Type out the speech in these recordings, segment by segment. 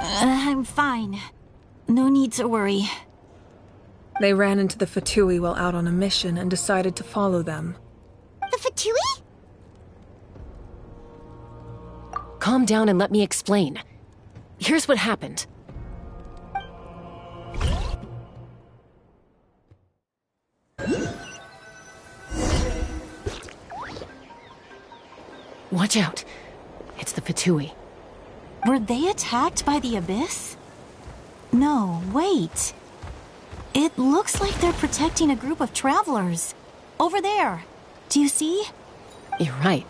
I'm fine. No need to worry. They ran into the Fatui while out on a mission and decided to follow them. The Fatui? Calm down and let me explain. Here's what happened. Watch out. It's the Fatui. Were they attacked by the Abyss? No, wait. It looks like they're protecting a group of travelers. Over there. Do you see? You're right.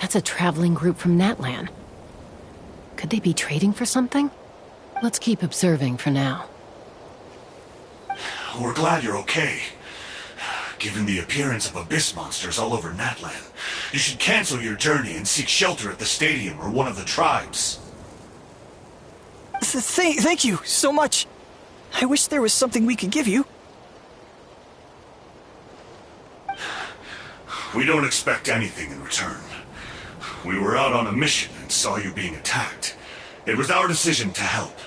That's a traveling group from Natlan. Could they be trading for something? Let's keep observing for now. We're glad you're okay. Given the appearance of abyss monsters all over Natlan, you should cancel your journey and seek shelter at the stadium or one of the tribes. Thank you so much. I wish there was something we could give you. We don't expect anything in return. We were out on a mission and saw you being attacked. It was our decision to help.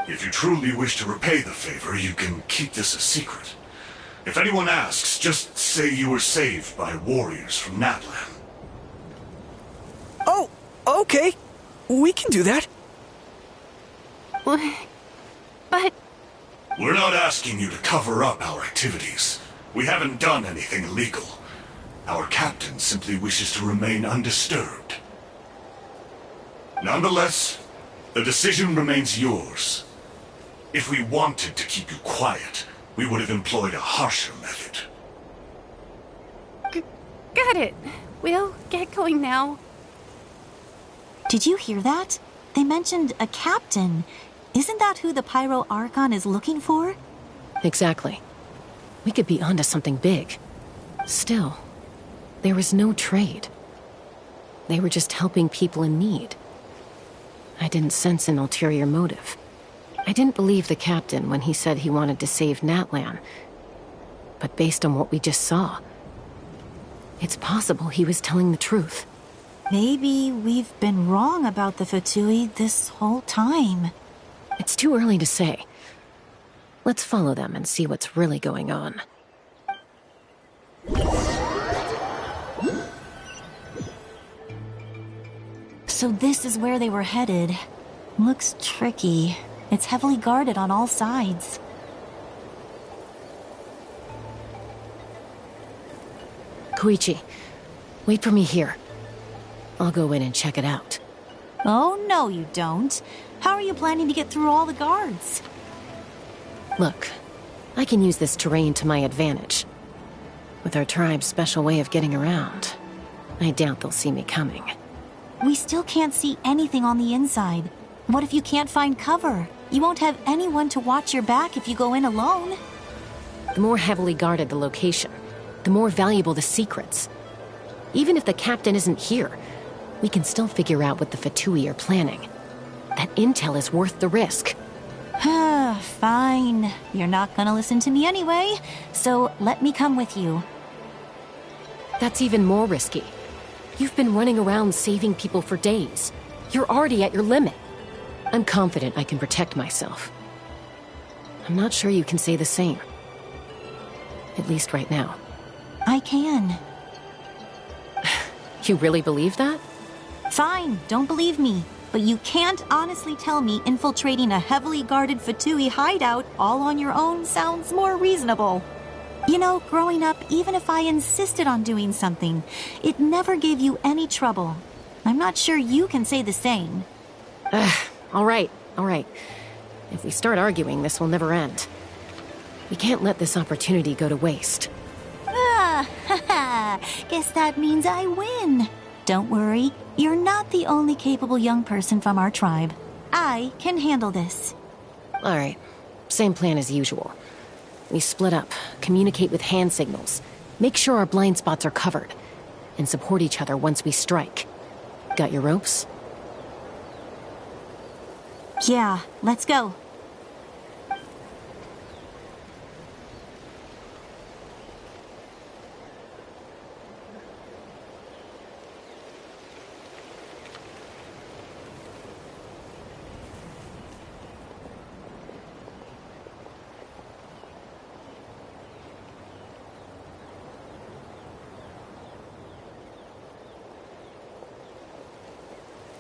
If you truly wish to repay the favor, you can keep this a secret. If anyone asks, just say you were saved by warriors from Natlan. Oh, okay. We can do that. But... We're not asking you to cover up our activities. We haven't done anything illegal. Our captain simply wishes to remain undisturbed. Nonetheless, the decision remains yours. If we wanted to keep you quiet, we would have employed a harsher method. Got it. We'll get going now. Did you hear that? They mentioned a captain. Isn't that who the Pyro Archon is looking for? Exactly. We could be onto something big. Still, there was no trade. They were just helping people in need. I didn't sense an ulterior motive. I didn't believe the captain when he said he wanted to save Natlan. But based on what we just saw, it's possible he was telling the truth. Maybe we've been wrong about the Fatui this whole time. It's too early to say. Let's follow them and see what's really going on. So this is where they were headed. Looks tricky. It's heavily guarded on all sides. Koichi, wait for me here. I'll go in and check it out. Oh, no you don't. How are you planning to get through all the guards? Look, I can use this terrain to my advantage. With our tribe's special way of getting around, I doubt they'll see me coming. We still can't see anything on the inside. What if you can't find cover? You won't have anyone to watch your back if you go in alone. The more heavily guarded the location, the more valuable the secrets. Even if the captain isn't here, we can still figure out what the Fatui are planning. That intel is worth the risk. Fine. You're not gonna listen to me anyway, so let me come with you. That's even more risky. You've been running around saving people for days. You're already at your limit. I'm confident I can protect myself. I'm not sure you can say the same. At least right now. I can. You really believe that? Fine, don't believe me. But you can't honestly tell me infiltrating a heavily guarded Fatui hideout all on your own sounds more reasonable. You know, growing up, even if I insisted on doing something, it never gave you any trouble. I'm not sure you can say the same. All right. If we start arguing, this will never end. We can't let this opportunity go to waste. Guess that means I win. Don't worry, you're not the only capable young person from our tribe. I can handle this. All right, Same plan as usual. We split up, communicate with hand signals, make sure our blind spots are covered, and support each other once we strike. Got your ropes? Yeah, let's go.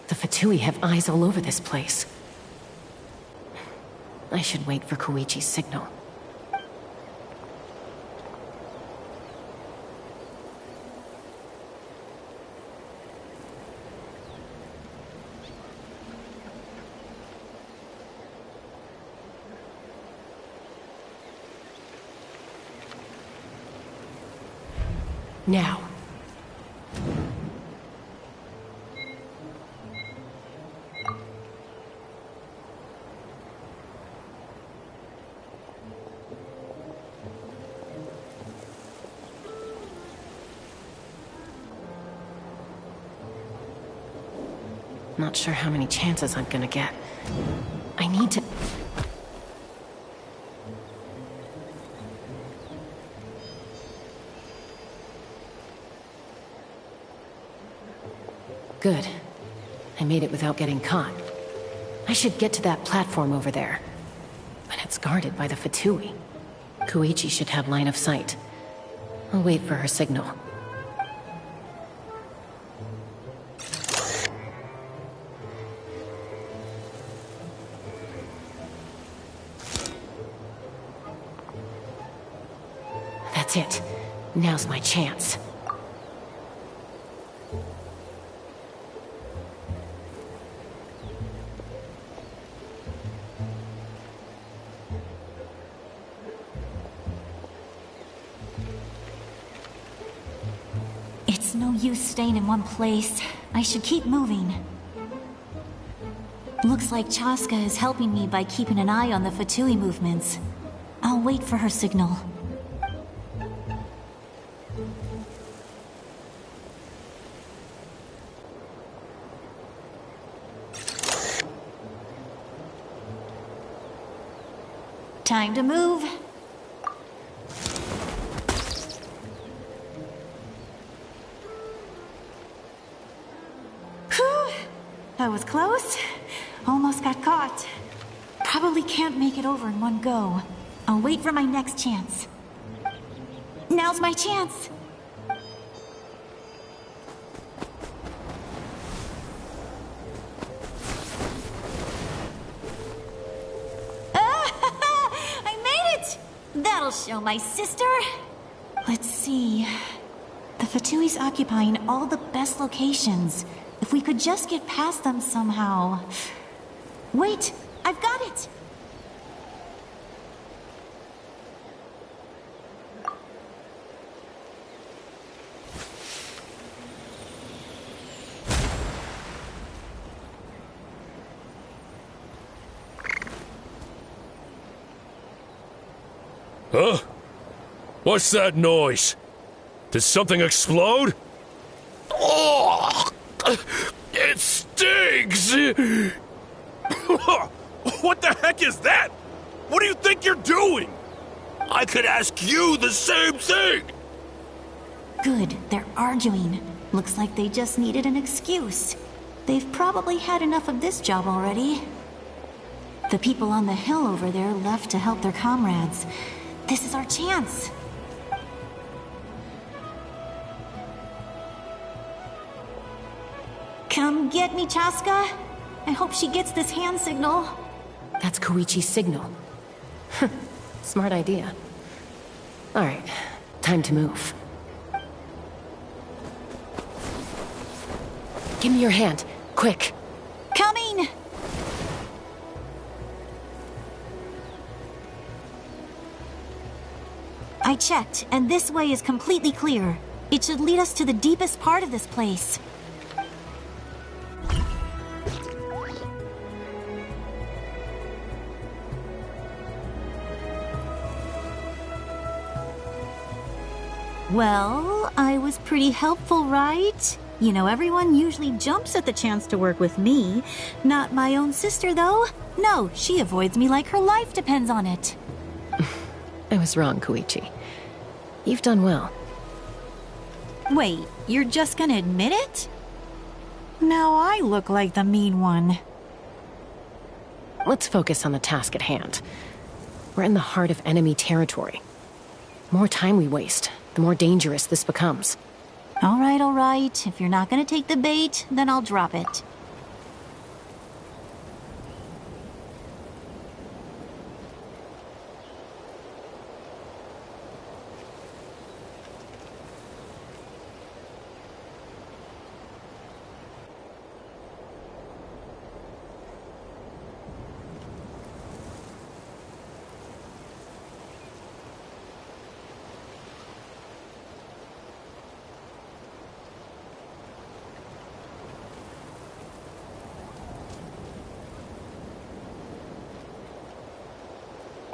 The Fatui have eyes all over this place. I should wait for Koichi's signal. Now. Not sure how many chances I'm gonna get. I need to... Good. I made it without getting caught. I should get to that platform over there. But it's guarded by the Fatui. Koichi should have line of sight. I'll wait for her signal. That's it. Now's my chance. It's no use staying in one place. I should keep moving. Looks like Chaska is helping me by keeping an eye on the Fatui movements. I'll wait for her signal. Time to move. Whew. That was close. Almost got caught. Probably can't make it over in one go. I'll wait for my next chance. Now's my chance. That'll show my sister. Let's see. The Fatui's occupying all the best locations. If we could just get past them somehow. Wait, I've got it. Huh? What's that noise? Did something explode? Oh! It stings! What the heck is that? What do you think you're doing? I could ask you the same thing! Good, they're arguing. Looks like they just needed an excuse. They've probably had enough of this job already. The people on the hill over there left to help their comrades. This is our chance. Come get me, Chaska. I hope she gets this hand signal. That's Koichi's signal. Smart idea. Alright, time to move. Give me your hand, quick. Coming! I checked, and this way is completely clear. It should lead us to the deepest part of this place. Well, I was pretty helpful, right? You know, everyone usually jumps at the chance to work with me. Not my own sister, though. No, she avoids me like her life depends on it. I was wrong, Koichi. You've done well. Wait, you're just gonna admit it? Now I look like the mean one. Let's focus on the task at hand. We're in the heart of enemy territory. The more time we waste, the more dangerous this becomes. All right. If you're not gonna take the bait, then I'll drop it.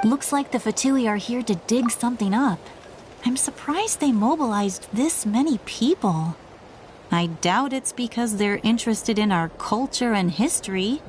Looks like the Fatui are here to dig something up. I'm surprised they mobilized this many people. I doubt it's because they're interested in our culture and history.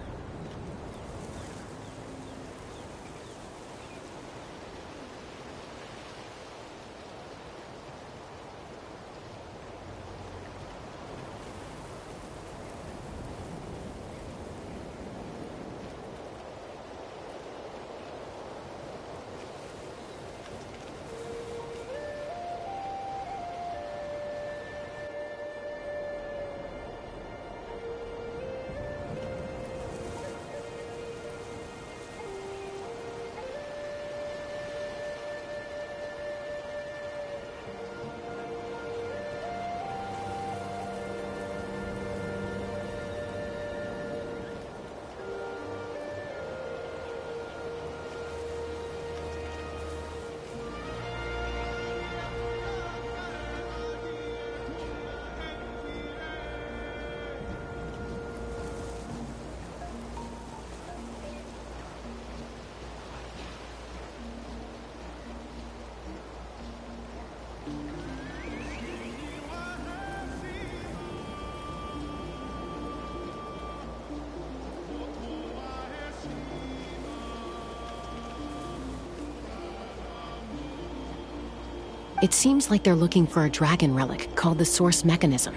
It seems like they're looking for a dragon relic called the Source Mechanism.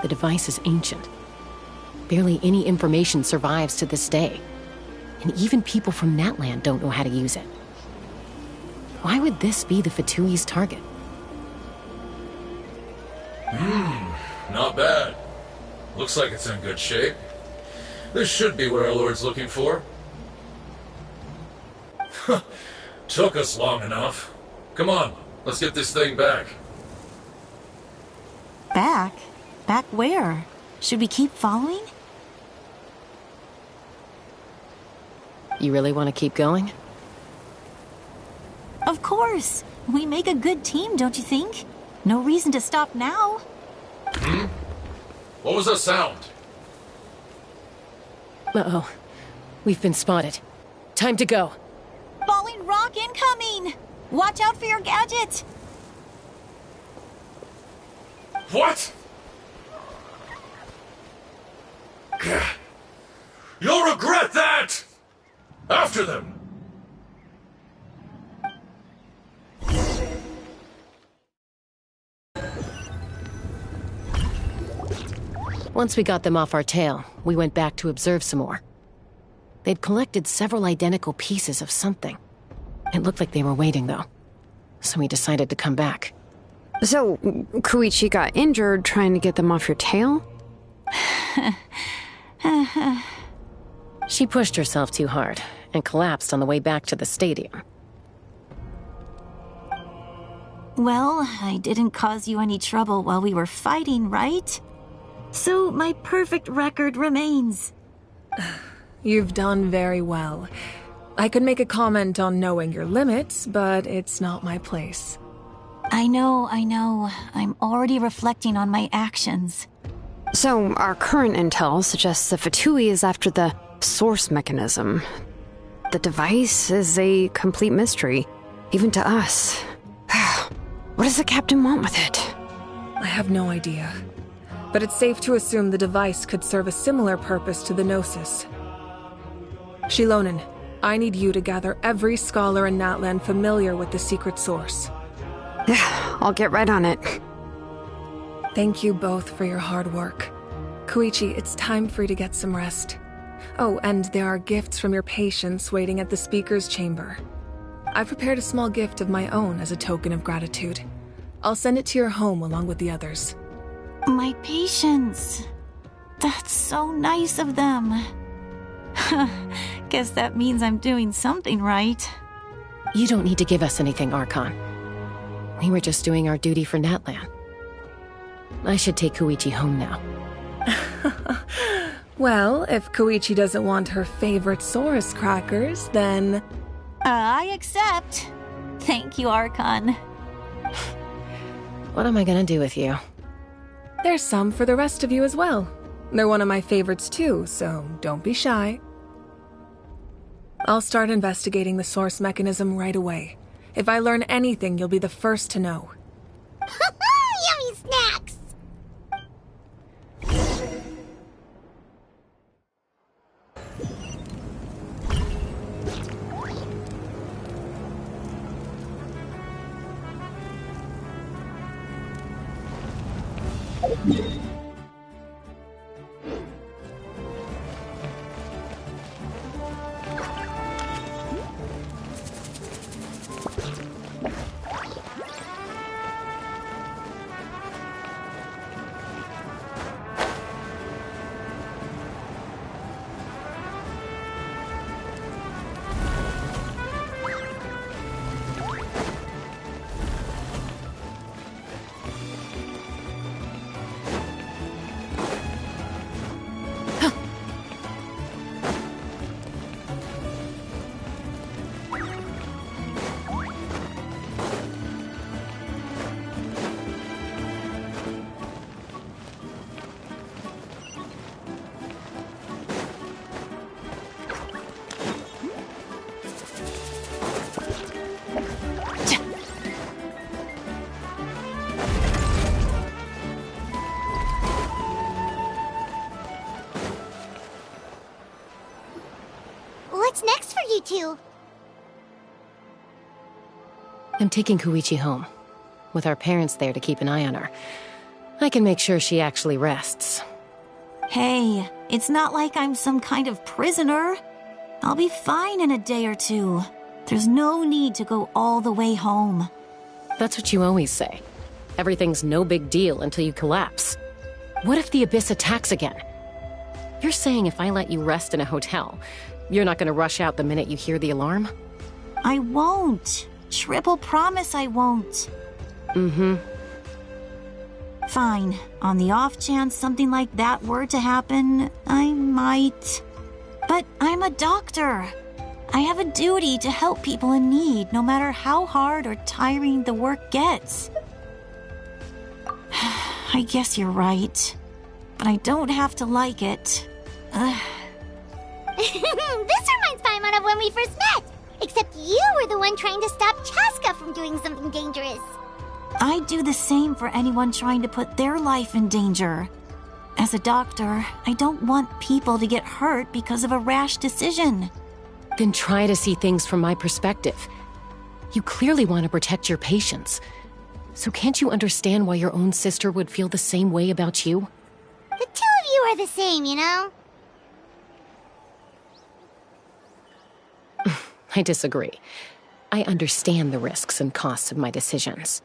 The device is ancient. Barely any information survives to this day. And even people from Natland don't know how to use it. Why would this be the Fatui's target? Not bad. Looks like it's in good shape. This should be what our Lord's looking for. Took us long enough. Come on, let's get this thing back. Back? Back where? Should we keep following? You really want to keep going? Of course. We make a good team, don't you think? No reason to stop now. What was that sound? Uh-oh. We've been spotted. Time to go. Falling rock incoming! Watch out for your gadget! What? You'll regret that! After them! Once we got them off our tail, we went back to observe some more. They'd collected several identical pieces of something. It looked like they were waiting, though. So we decided to come back. So, Koichi got injured trying to get them off your tail? She pushed herself too hard and collapsed on the way back to the stadium. Well, I didn't cause you any trouble while we were fighting, right? So my perfect record remains. You've done very well. I could make a comment on knowing your limits, but it's not my place. I know. I'm already reflecting on my actions. So, our current intel suggests the Fatui is after the Source Mechanism. The device is a complete mystery. Even to us. What does the captain want with it? I have no idea. But it's safe to assume the device could serve a similar purpose to the Gnosis. Shilonen, I need you to gather every scholar in Natlan familiar with the secret source. I'll get right on it. Thank you both for your hard work. Koichi, it's time for you to get some rest. Oh, and there are gifts from your patients waiting at the speaker's chamber. I've prepared a small gift of my own as a token of gratitude. I'll send it to your home along with the others. My patience. That's so nice of them. Guess that means I'm doing something right. You don't need to give us anything, Archon. We were just doing our duty for Natlan. I should take Koichi home now. Well, if Koichi doesn't want her favorite Saurus crackers, then... I accept. Thank you, Archon. What am I gonna do with you? There's some for the rest of you as well. They're one of my favorites too, so don't be shy. I'll start investigating the source mechanism right away. If I learn anything, you'll be the first to know. Yummy snacks! What's next for you two? I'm taking Koichi home. With our parents there to keep an eye on her, I can make sure she actually rests. Hey, it's not like I'm some kind of prisoner. I'll be fine in a day or two. There's no need to go all the way home. That's what you always say. Everything's no big deal until you collapse. What if the Abyss attacks again? You're saying if I let you rest in a hotel, you're not gonna rush out the minute you hear the alarm? I won't. Triple promise I won't. Mm-hmm. Fine. On the off chance something like that were to happen, I might. But I'm a doctor. I have a duty to help people in need, no matter how hard or tiring the work gets. I guess you're right. But I don't have to like it. This reminds Paimon of when we first met! Except you were the one trying to stop Chaska from doing something dangerous. I'd do the same for anyone trying to put their life in danger. As a doctor, I don't want people to get hurt because of a rash decision. Then try to see things from my perspective. You clearly want to protect your patients. So can't you understand why your own sister would feel the same way about you? The two of you are the same, you know? I disagree. I understand the risks and costs of my decisions.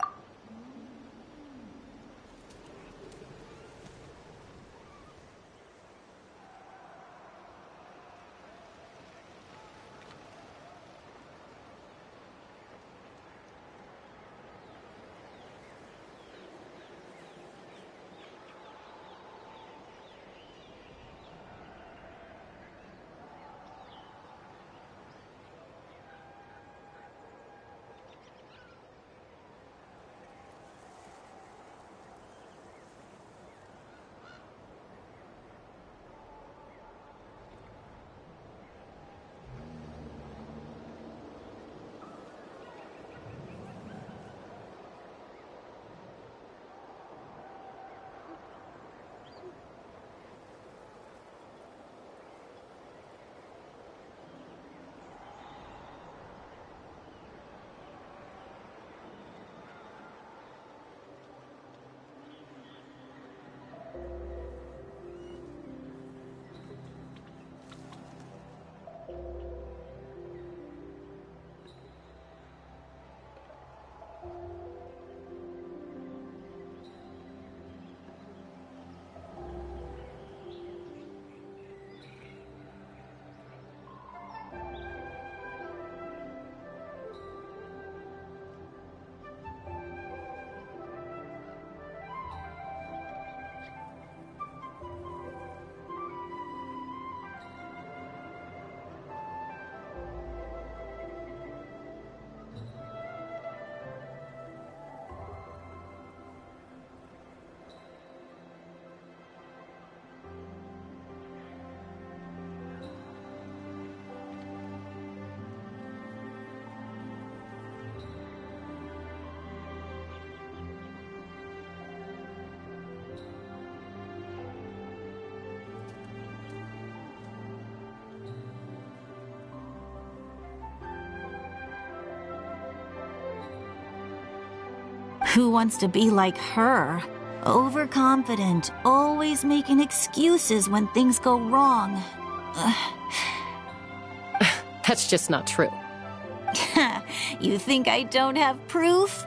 Who wants to be like her? Overconfident, always making excuses when things go wrong. That's just not true. You think I don't have proof?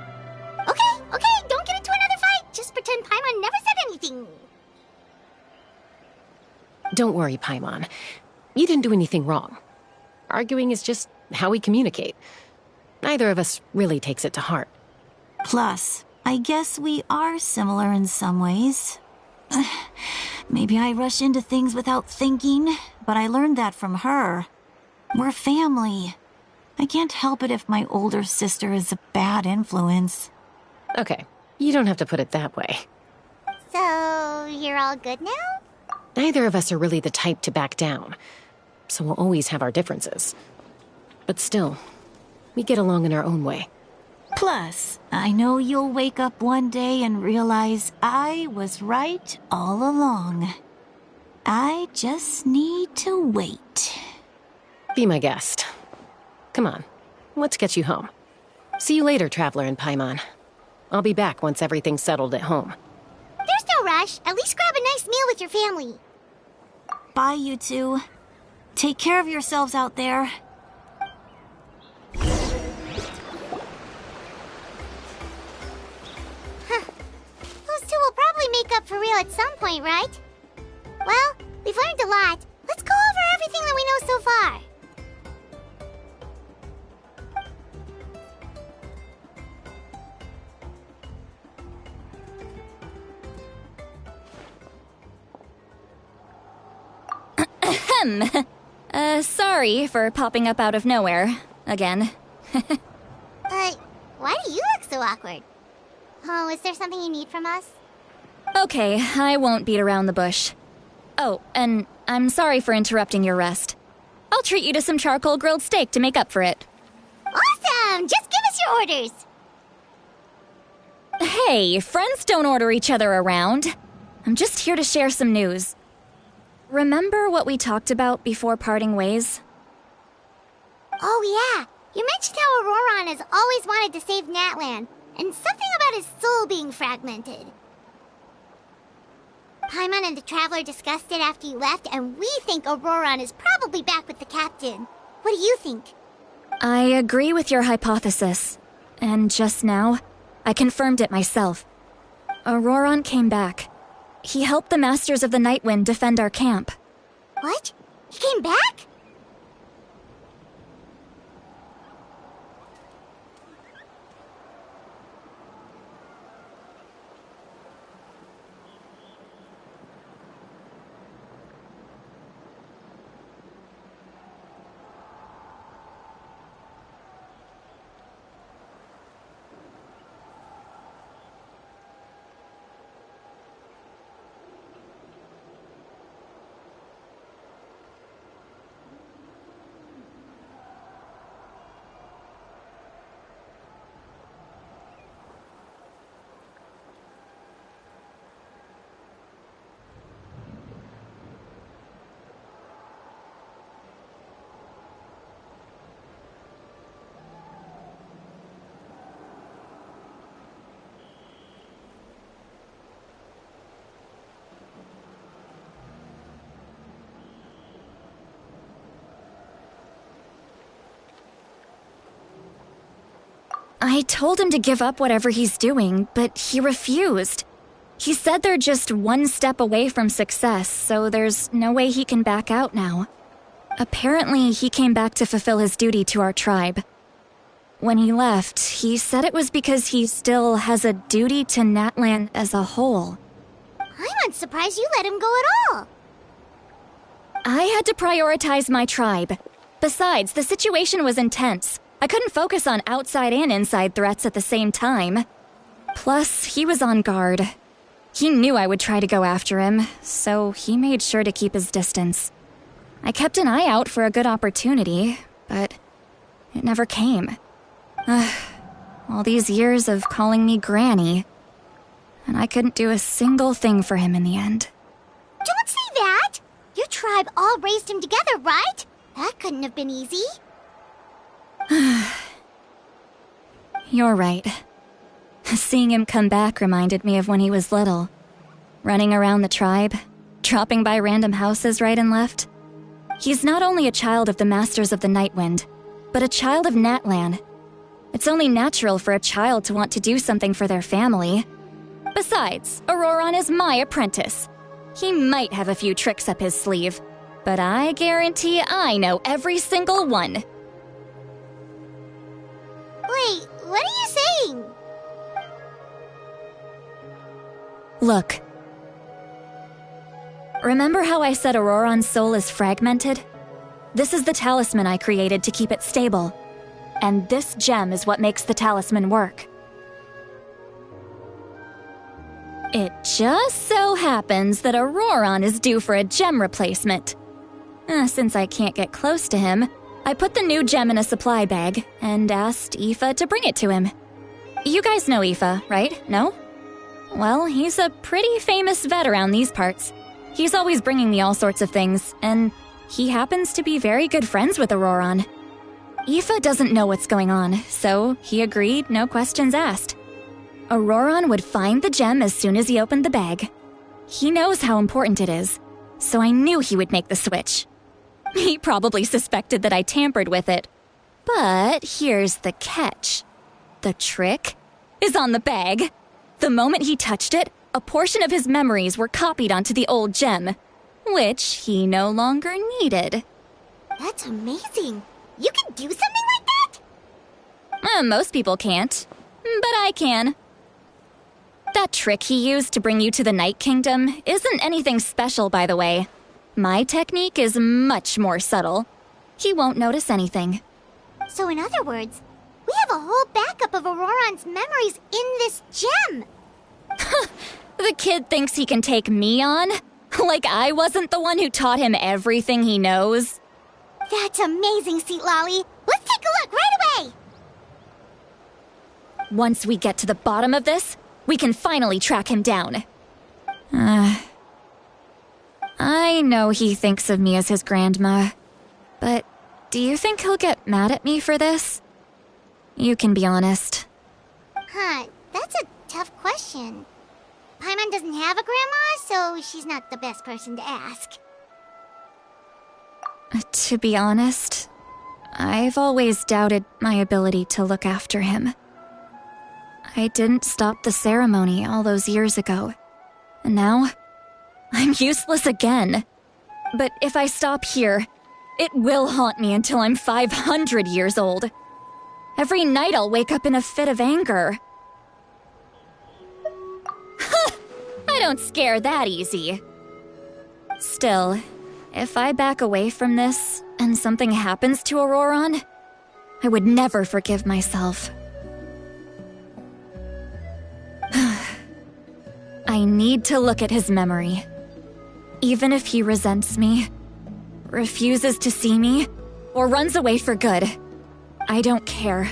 Okay, don't get into another fight. Just pretend Paimon never said anything. Don't worry, Paimon. You didn't do anything wrong. Arguing is just how we communicate. Neither of us really takes it to heart. Plus, I guess we are similar in some ways. Maybe I rush into things without thinking, but I learned that from her. We're family. I can't help it if my older sister is a bad influence. Okay, you don't have to put it that way. So, you're all good now? Neither of us are really the type to back down, so we'll always have our differences. But still, we get along in our own way. Plus, I know you'll wake up one day and realize I was right all along. I just need to wait. Be my guest. Come on, let's get you home. See you later, Traveler and Paimon. I'll be back once everything's settled at home. There's no rush. At least grab a nice meal with your family. Bye, you two. Take care of yourselves out there. Those two will probably make up for real at some point, right? Well, we've learned a lot. Let's go over everything that we know so far. Sorry for popping up out of nowhere. Again. Why do you look so awkward? Oh, is there something you need from us? Okay, I won't beat around the bush. Oh, and I'm sorry for interrupting your rest. I'll treat you to some charcoal grilled steak to make up for it. Awesome! Just give us your orders! Hey, friends don't order each other around. I'm just here to share some news. Remember what we talked about before parting ways? Oh yeah, you mentioned how Auroron has always wanted to save Natlan, and something about his soul being fragmented. Paimon and the Traveler discussed it after you left, and we think Auroron is probably back with the captain. What do you think? I agree with your hypothesis. And just now, I confirmed it myself. Auroron came back. He helped the Masters of the Nightwind defend our camp. What? He came back? I told him to give up whatever he's doing, but he refused. He said they're just one step away from success, so there's no way he can back out now. Apparently, he came back to fulfill his duty to our tribe. When he left, he said it was because he still has a duty to Natlan as a whole. I'm surprised you let him go at all. I had to prioritize my tribe. Besides, the situation was intense. I couldn't focus on outside and inside threats at the same time. Plus, he was on guard. He knew I would try to go after him, so he made sure to keep his distance. I kept an eye out for a good opportunity, but it never came. All these years of calling me Granny, and I couldn't do a single thing for him in the end. Don't say that! Your tribe all raised him together, right? That couldn't have been easy. You're right. Seeing him come back reminded me of when he was little. Running around the tribe, dropping by random houses right and left. He's not only a child of the Masters of the Nightwind, but a child of Natlan. It's only natural for a child to want to do something for their family. Besides, Auroron is my apprentice. He might have a few tricks up his sleeve, but I guarantee I know every single one. Wait, what are you saying? Look. Remember how I said Auroron's soul is fragmented? This is the talisman I created to keep it stable. And this gem is what makes the talisman work. It just so happens that Auroron is due for a gem replacement. Since I can't get close to him, I put the new gem in a supply bag and asked Aoife to bring it to him. You guys know Aoife, right? No? Well, he's a pretty famous vet around these parts. He's always bringing me all sorts of things, and he happens to be very good friends with Auroron. Aoife doesn't know what's going on, so he agreed, no questions asked. Auroron would find the gem as soon as he opened the bag. He knows how important it is, so I knew he would make the switch. He probably suspected that I tampered with it. But here's the catch. The trick is on the bag. The moment he touched it, a portion of his memories were copied onto the old gem, which he no longer needed. That's amazing. You can do something like that? Most people can't, but I can. That trick he used to bring you to the Night Kingdom isn't anything special, by the way. My technique is much more subtle. He won't notice anything. So in other words, we have a whole backup of Auroron's memories in this gem. The kid thinks he can take me on? Like I wasn't the one who taught him everything he knows? That's amazing, Seat Lolly. Let's take a look right away. Once we get to the bottom of this, we can finally track him down. I know he thinks of me as his grandma, but do you think he'll get mad at me for this? You can be honest. That's a tough question. Paimon doesn't have a grandma, so she's not the best person to ask. To be honest, I've always doubted my ability to look after him. I didn't stop the ceremony all those years ago, and now I'm useless again. But if I stop here, it will haunt me until I'm 500 years old. Every night I'll wake up in a fit of anger. I don't scare that easy. Still, if I back away from this and something happens to Auroron, I would never forgive myself. I need to look at his memory. Even if he resents me, refuses to see me, or runs away for good, I don't care,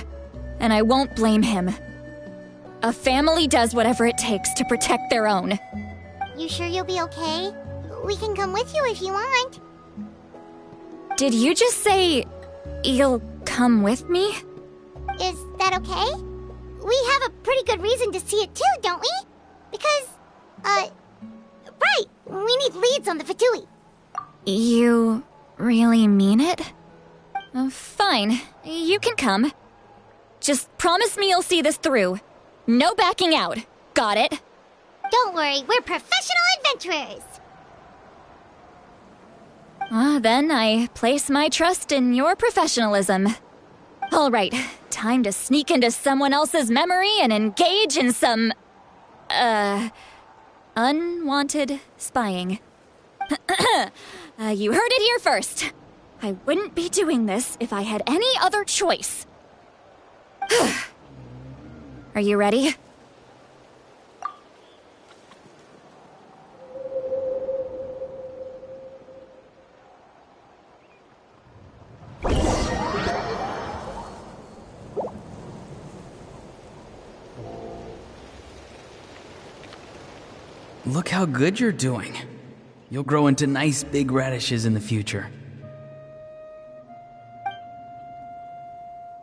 and I won't blame him. A family does whatever it takes to protect their own. You sure you'll be okay? We can come with you if you want. Did you just say you'll come with me? Is that okay? We have a pretty good reason to see it too, don't we? Because, right, we need leads on the Fatui. You really mean it? Fine, you can come. Just promise me you'll see this through. No backing out. Got it? Don't worry, we're professional adventurers. Then I place my trust in your professionalism. All right, time to sneak into someone else's memory and engage in some, unwanted spying. You heard it here first. I wouldn't be doing this if I had any other choice. Are you ready? Look how good you're doing. You'll grow into nice big radishes in the future.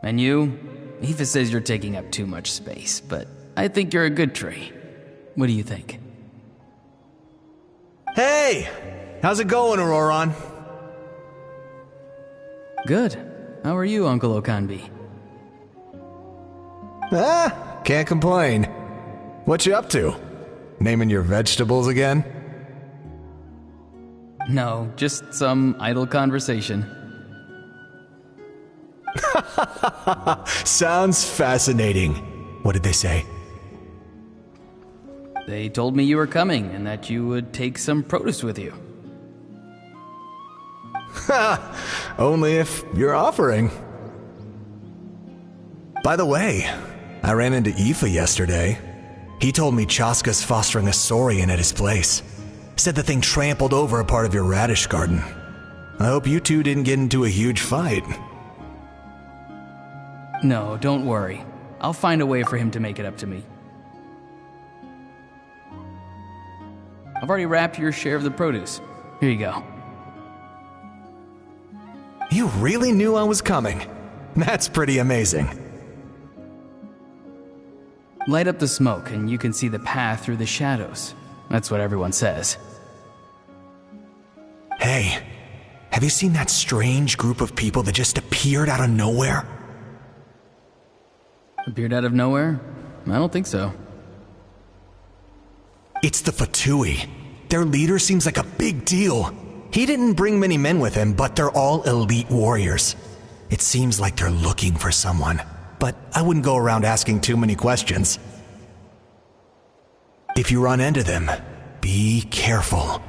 And you? Aoife says you're taking up too much space, but I think you're a good tree. What do you think? Hey! How's it going, Auroron? Good. How are you, Uncle Okanbi? Can't complain. What you up to? Naming your vegetables again? No, just some idle conversation. Sounds fascinating. What did they say? They told me you were coming and that you would take some produce with you. Ha! Only if you're offering. By the way, I ran into Aoife yesterday. He told me Chaska's fostering a saurian at his place. Said the thing trampled over a part of your radish garden. I hope you two didn't get into a huge fight. No, don't worry. I'll find a way for him to make it up to me. I've already wrapped your share of the produce. Here you go. You really knew I was coming. That's pretty amazing. Light up the smoke and you can see the path through the shadows. That's what everyone says. Hey, have you seen that strange group of people that just appeared out of nowhere? Appeared out of nowhere? I don't think so. It's the Fatui. Their leader seems like a big deal. He didn't bring many men with him, but they're all elite warriors. It seems like they're looking for someone, but I wouldn't go around asking too many questions. If you run into them, be careful.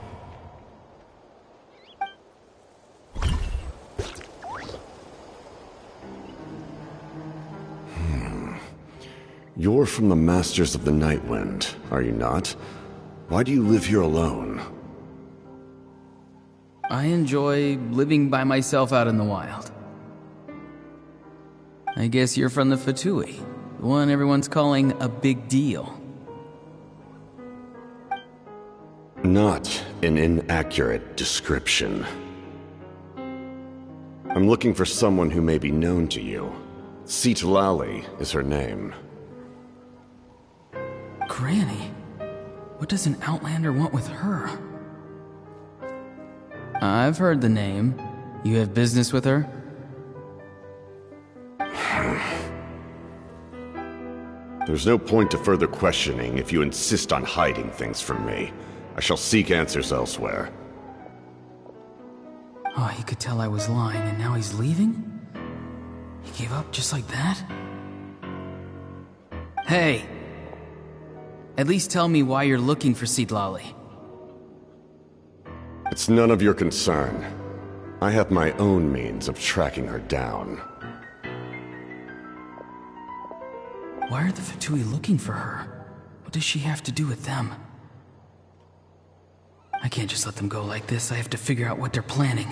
You're from the Masters of the Night Wind, are you not? Why do you live here alone? I enjoy living by myself out in the wild. I guess you're from the Fatui, the one everyone's calling a big deal. Not an inaccurate description. I'm looking for someone who may be known to you. Citlali is her name. Granny? What does an Outlander want with her? I've heard the name. You have business with her? There's no point to further questioning if you insist on hiding things from me. I shall seek answers elsewhere. Oh, he could tell I was lying and now he's leaving? He gave up just like that? Hey! At least tell me why you're looking for Citlali. It's none of your concern. I have my own means of tracking her down. Why are the Fatui looking for her? What does she have to do with them? I can't just let them go like this. I have to figure out what they're planning.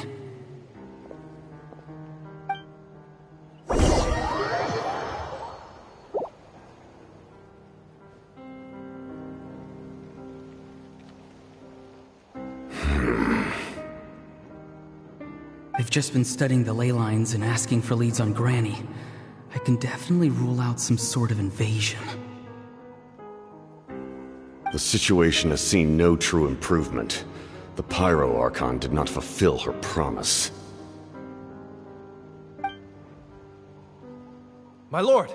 They've just been studying the ley lines and asking for leads on Granny. I can definitely rule out some sort of invasion. The situation has seen no true improvement. The Pyro Archon did not fulfill her promise. My lord!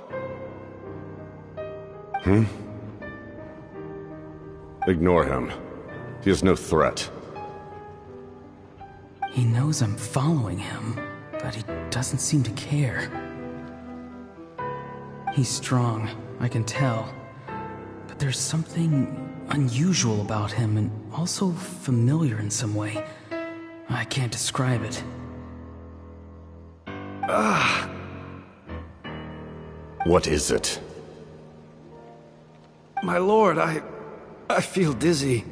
Ignore him. He is no threat. He knows I'm following him, but he doesn't seem to care. He's strong, I can tell. But there's something unusual about him and also familiar in some way. I can't describe it. What is it? My lord, I feel dizzy.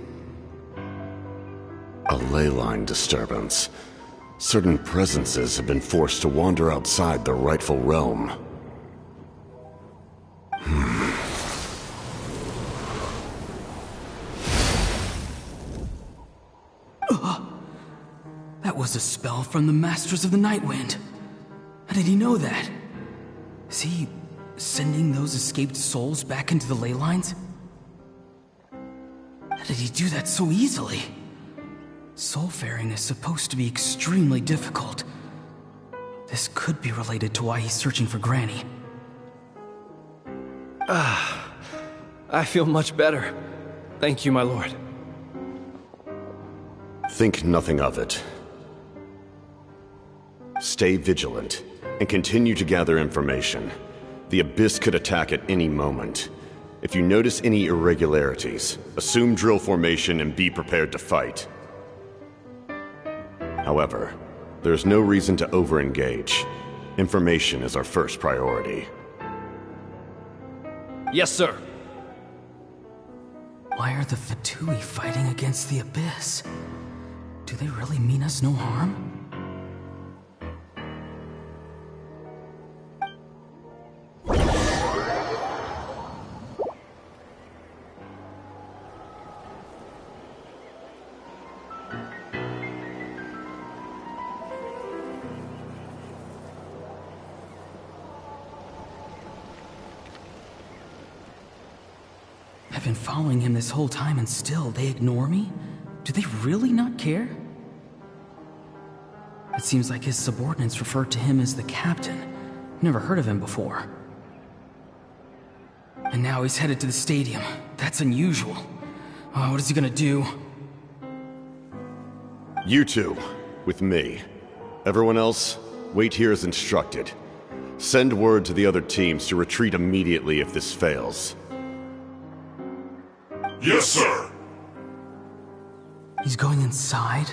A ley line disturbance. Certain presences have been forced to wander outside their rightful realm. That was a spell from the Masters of the Night Wind. How did he know that? Is he sending those escaped souls back into the ley lines? How did he do that so easily? Soulfaring is supposed to be extremely difficult. This could be related to why he's searching for Granny. I feel much better. Thank you, my lord. Think nothing of it. Stay vigilant, and continue to gather information. The Abyss could attack at any moment. If you notice any irregularities, assume drill formation and be prepared to fight. However, there's no reason to over-engage. Information is our first priority. Yes, sir. Why are the Fatui fighting against the Abyss? Do they really mean us no harm? I've been following him this whole time and still they ignore me? Do they really not care? It seems like his subordinates refer to him as the captain. Never heard of him before. And now he's headed to the stadium. That's unusual. What is he gonna do? You two, with me. Everyone else, wait here as instructed. Send word to the other teams to retreat immediately if this fails. Yes, sir. He's going inside?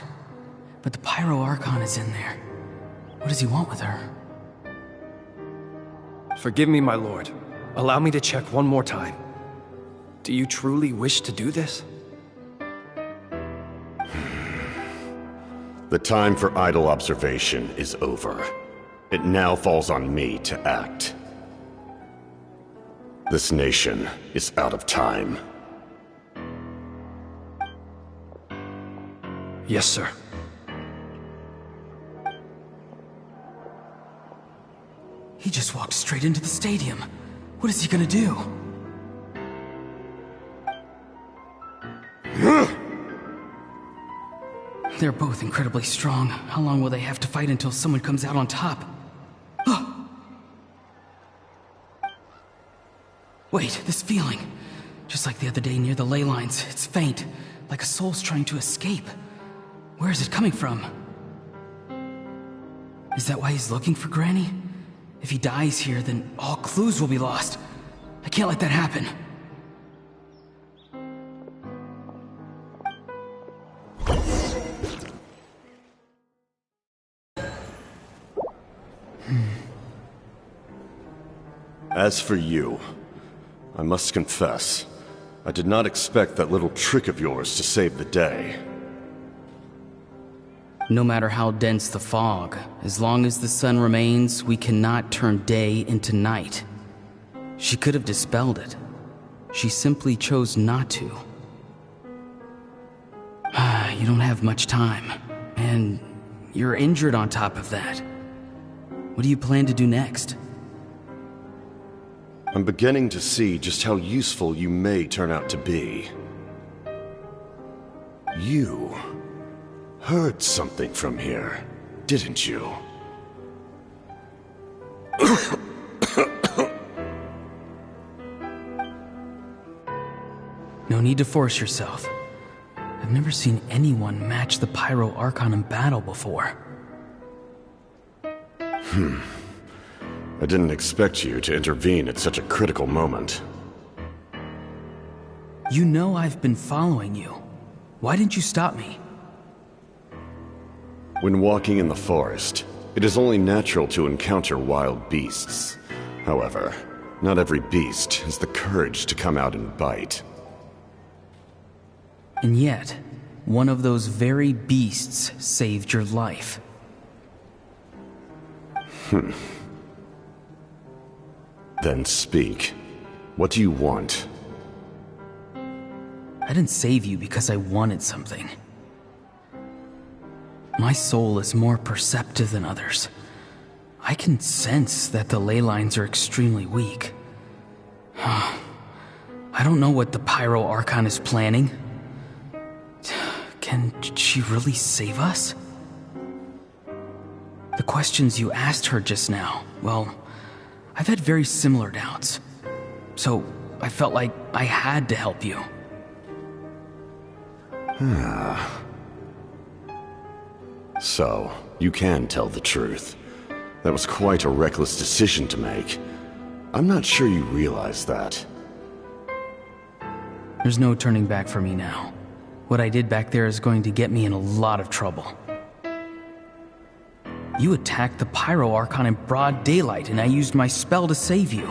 But the Pyro Archon is in there. What does he want with her? Forgive me, my lord. Allow me to check one more time. Do you truly wish to do this? The time for idle observation is over. It now falls on me to act. This nation is out of time. Yes, sir. He just walked straight into the stadium. What is he gonna do? They're both incredibly strong. How long will they have to fight until someone comes out on top? Wait, this feeling. Just like the other day near the ley lines, it's faint, like a soul's trying to escape. Where is it coming from? Is that why he's looking for Granny? If he dies here, then all clues will be lost. I can't let that happen. As for you, I must confess, I did not expect that little trick of yours to save the day. No matter how dense the fog, as long as the sun remains, we cannot turn day into night. She could have dispelled it. She simply chose not to. You don't have much time, and you're injured on top of that. What do you plan to do next? I'm beginning to see just how useful you may turn out to be. You heard something from here, didn't you? No need to force yourself. I've never seen anyone match the Pyro Archon in battle before. I didn't expect you to intervene at such a critical moment. You know I've been following you. Why didn't you stop me? When walking in the forest, it is only natural to encounter wild beasts. However, not every beast has the courage to come out and bite. And yet, one of those very beasts saved your life. Then speak. What do you want? I didn't save you because I wanted something. My soul is more perceptive than others. I I can sense that the ley lines are extremely weak. I don't know what the Pyro Archon is planning. Can she really save us? The questions you asked her just now, well, I've had very similar doubts. So I felt like I had to help you. So, you can tell the truth. That was quite a reckless decision to make. I'm not sure you realize that. There's no turning back for me now. What I did back there is going to get me in a lot of trouble. You attacked the Pyro Archon in broad daylight, and I used my spell to save you.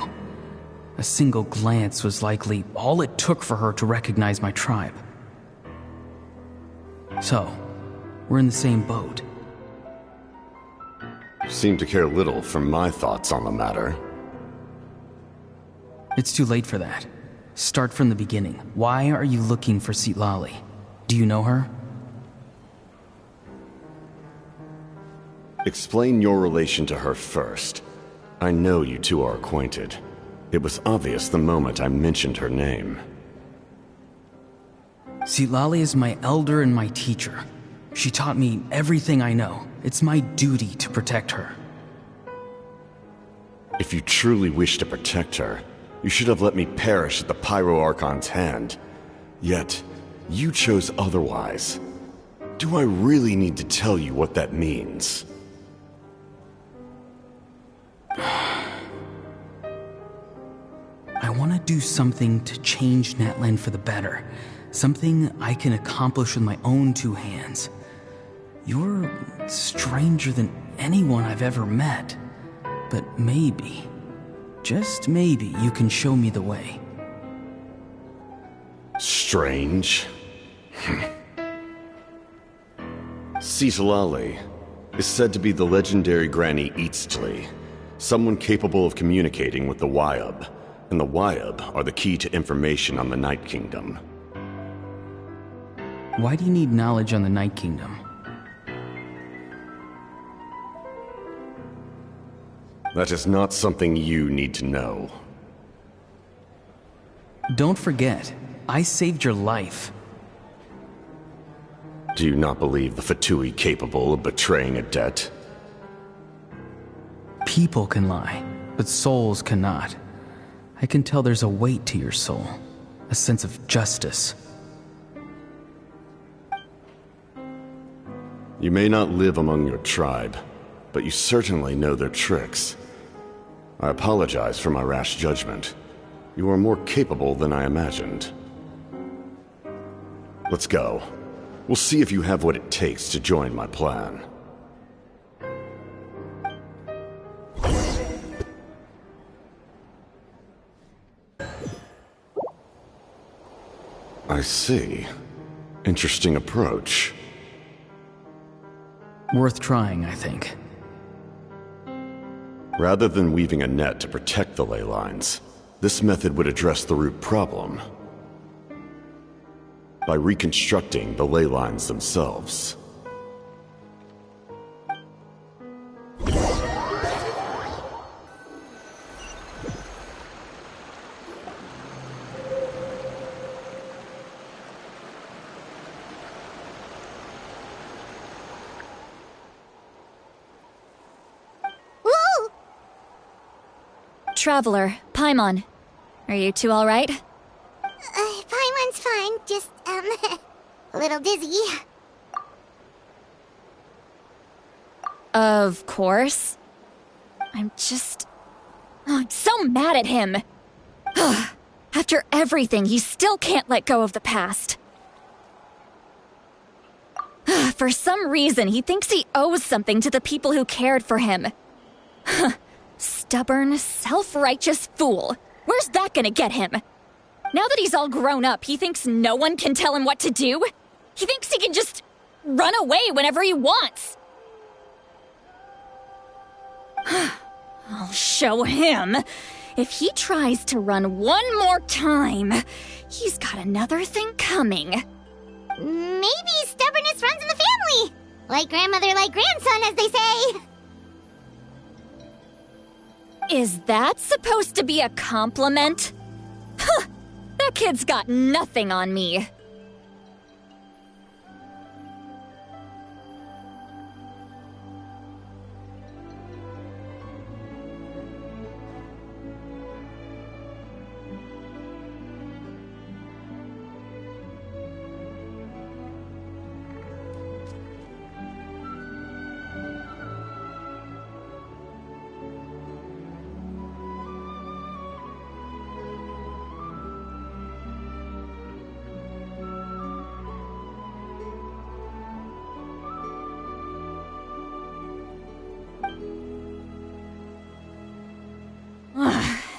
A single glance was likely all it took for her to recognize my tribe. So, we're in the same boat. You seem to care little for my thoughts on the matter. It's too late for that. Start from the beginning. Why are you looking for Citlali? Do you know her? Explain your relation to her first. I know you two are acquainted. It was obvious the moment I mentioned her name. Citlali is my elder and my teacher. She taught me everything I know. It's my duty to protect her. If you truly wish to protect her, you should have let me perish at the Pyro Archon's hand. Yet, you chose otherwise. Do I really need to tell you what that means? I want to do something to change Natlan for the better. Something I can accomplish with my own two hands. You're stranger than anyone I've ever met. But maybe, just maybe, you can show me the way. Strange? Citlali is said to be the legendary Granny Eastly, someone capable of communicating with the Wyub, and the Wyub are the key to information on the Night Kingdom. Why do you need knowledge on the Night Kingdom? That is not something you need to know. Don't forget, I saved your life. Do you not believe the Fatui capable of betraying a debt? People can lie, but souls cannot. I can tell there's a weight to your soul, a sense of justice. You may not live among your tribe, but you certainly know their tricks. I apologize for my rash judgment. You are more capable than I imagined. Let's go. We'll see if you have what it takes to join my plan. I see. Interesting approach. Worth trying, I think. Rather than weaving a net to protect the ley lines, this method would address the root problem by reconstructing the ley lines themselves. Traveler, Paimon. Are you two alright? Paimon's fine, just, a little dizzy. Of course. I'm so mad at him. After everything, he still can't let go of the past. For some reason, he thinks he owes something to the people who cared for him. Stubborn, self-righteous fool. Where's that gonna get him? Now that he's all grown up, he thinks no one can tell him what to do? He thinks he can just run away whenever he wants. I'll show him. If he tries to run one more time, he's got another thing coming. Maybe stubbornness runs in the family. Like grandmother, like grandson, as they say. Is that supposed to be a compliment? Huh! That kid's got nothing on me.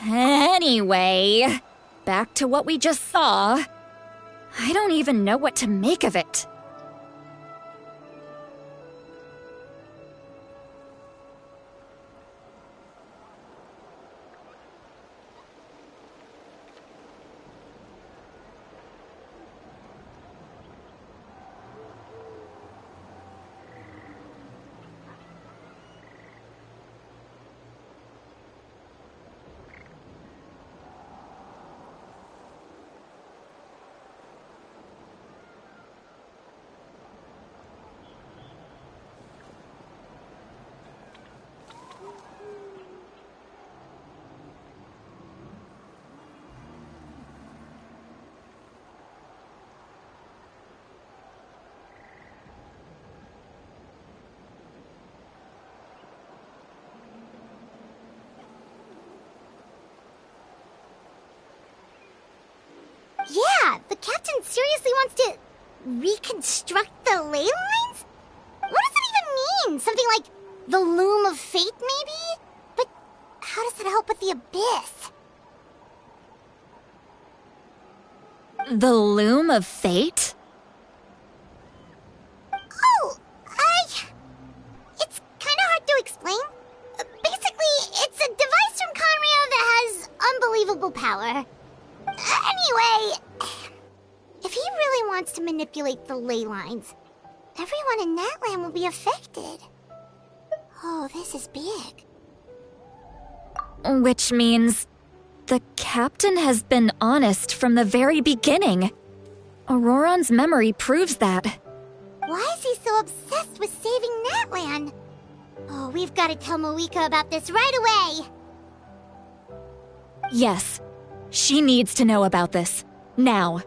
Anyway, back to what we just saw. I don't even know what to make of it. Yeah, the captain seriously wants to reconstruct the ley lines? What does that even mean? Something like the loom of fate, maybe? But how does that help with the abyss? The loom of fate? Oh, it's kind of hard to explain. Basically, it's a device from Conrio that has unbelievable power. Anyway, if he really wants to manipulate the ley lines, everyone in Natlan will be affected. Oh, this is big. Which means the captain has been honest from the very beginning. Auroron's memory proves that. Why is he so obsessed with saving Natlan? Oh, we've got to tell Moeka about this right away. Yes, she needs to know about this. Now.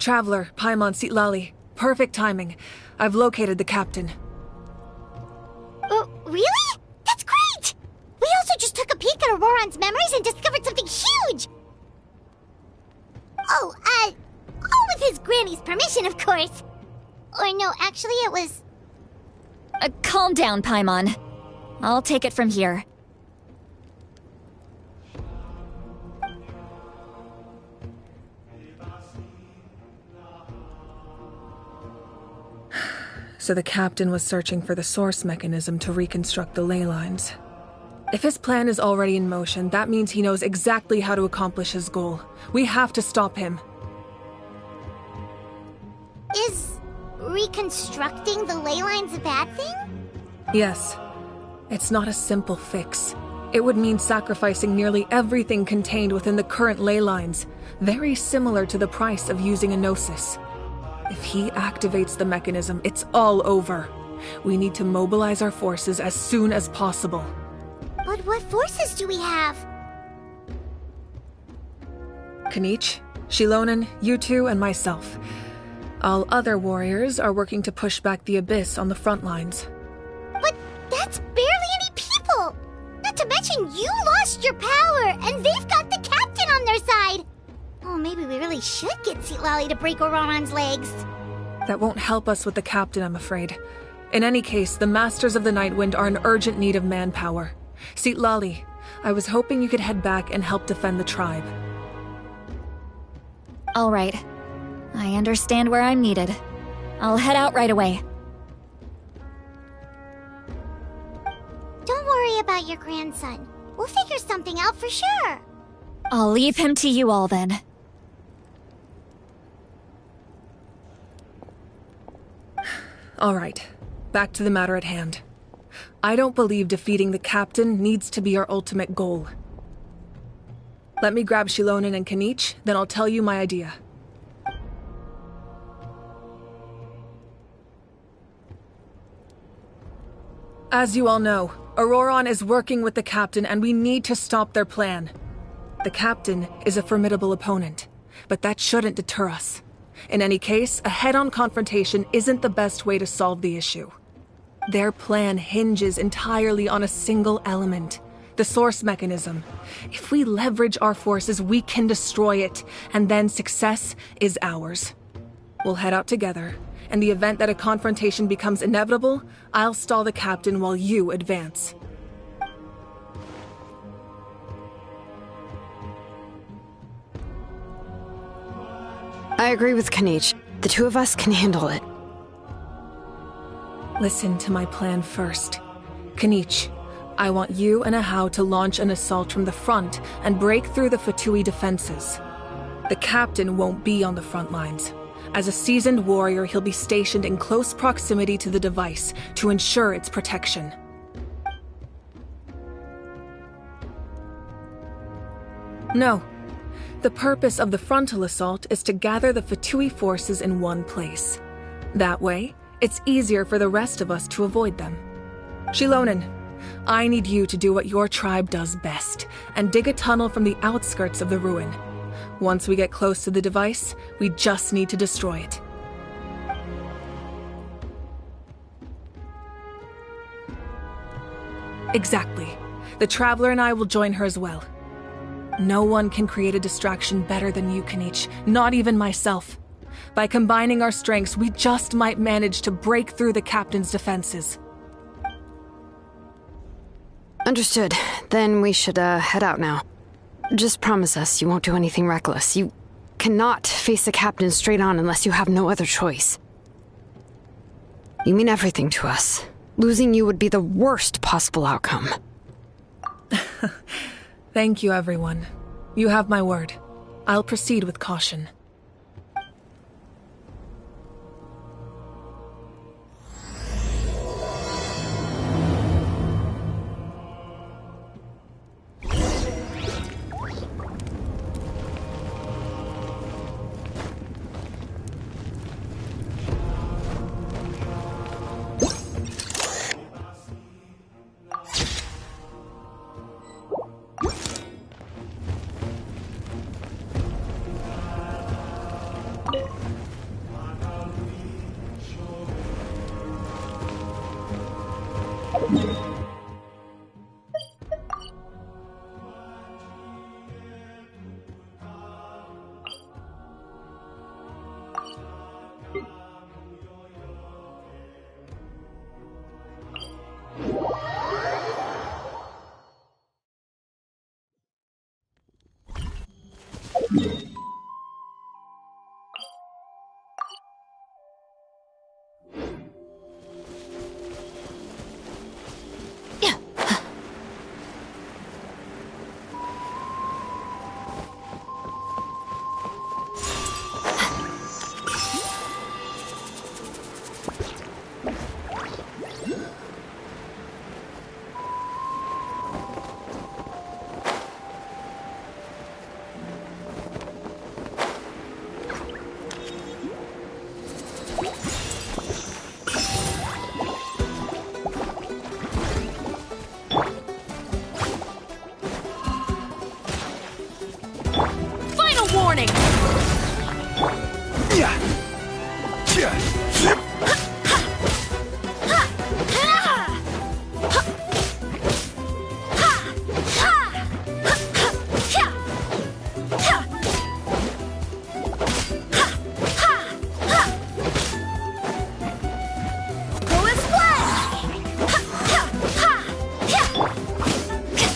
Traveler, Paimon Sitlali. Perfect timing. I've located the captain. Really? That's great! We also just took a peek at Auroron's memories and discovered something huge! All with his granny's permission, of course. Or no, actually it was... Calm down, Paimon. I'll take it from here. So the captain was searching for the source mechanism to reconstruct the ley lines. If his plan is already in motion, that means he knows exactly how to accomplish his goal. We have to stop him. Is reconstructing the ley lines a bad thing? Yes. It's not a simple fix. It would mean sacrificing nearly everything contained within the current ley lines, very similar to the price of using a gnosis. If he activates the mechanism, it's all over. We need to mobilize our forces as soon as possible. But what forces do we have? Kanich, Shilonen, you two, and myself. All other warriors are working to push back the Abyss on the front lines. But that's barely any people! Not to mention you lost your power, and they've got the captain on their side! Oh, maybe we really should get Sitlali to break Auroron's legs. That won't help us with the captain, I'm afraid. In any case, the Masters of the Nightwind are in urgent need of manpower. Sitlali, I was hoping you could head back and help defend the tribe. All right. I understand where I'm needed. I'll head out right away. Don't worry about your grandson. We'll figure something out for sure. I'll leave him to you all then. All right, back to the matter at hand. I don't believe defeating the captain needs to be our ultimate goal. Let me grab Shilonen and Kanich, then I'll tell you my idea. As you all know, Auroron is working with the captain and we need to stop their plan. The captain is a formidable opponent, but that shouldn't deter us. In any case, a head-on confrontation isn't the best way to solve the issue. Their plan hinges entirely on a single element, the source mechanism. If we leverage our forces, we can destroy it, and then success is ours. We'll head out together. In the event that a confrontation becomes inevitable, I'll stall the captain while you advance. I agree with Kanich. The two of us can handle it. Listen to my plan first. Kanich, I want you and Ahau to launch an assault from the front and break through the Fatui defenses. The captain won't be on the front lines. As a seasoned warrior, he'll be stationed in close proximity to the device to ensure its protection. No. The purpose of the frontal assault is to gather the Fatui forces in one place. That way, it's easier for the rest of us to avoid them. Shilonen, I need you to do what your tribe does best, and dig a tunnel from the outskirts of the ruin. Once we get close to the device, we just need to destroy it. Exactly. The Traveler and I will join her as well. No one can create a distraction better than you, Kanich, not even myself. By combining our strengths, we just might manage to break through the captain's defenses. Understood. Then we should head out now. Just promise us you won't do anything reckless. You cannot face the captain straight on unless you have no other choice. You mean everything to us. Losing you would be the worst possible outcome. Thank you, everyone. You have my word. I'll proceed with caution. Warning!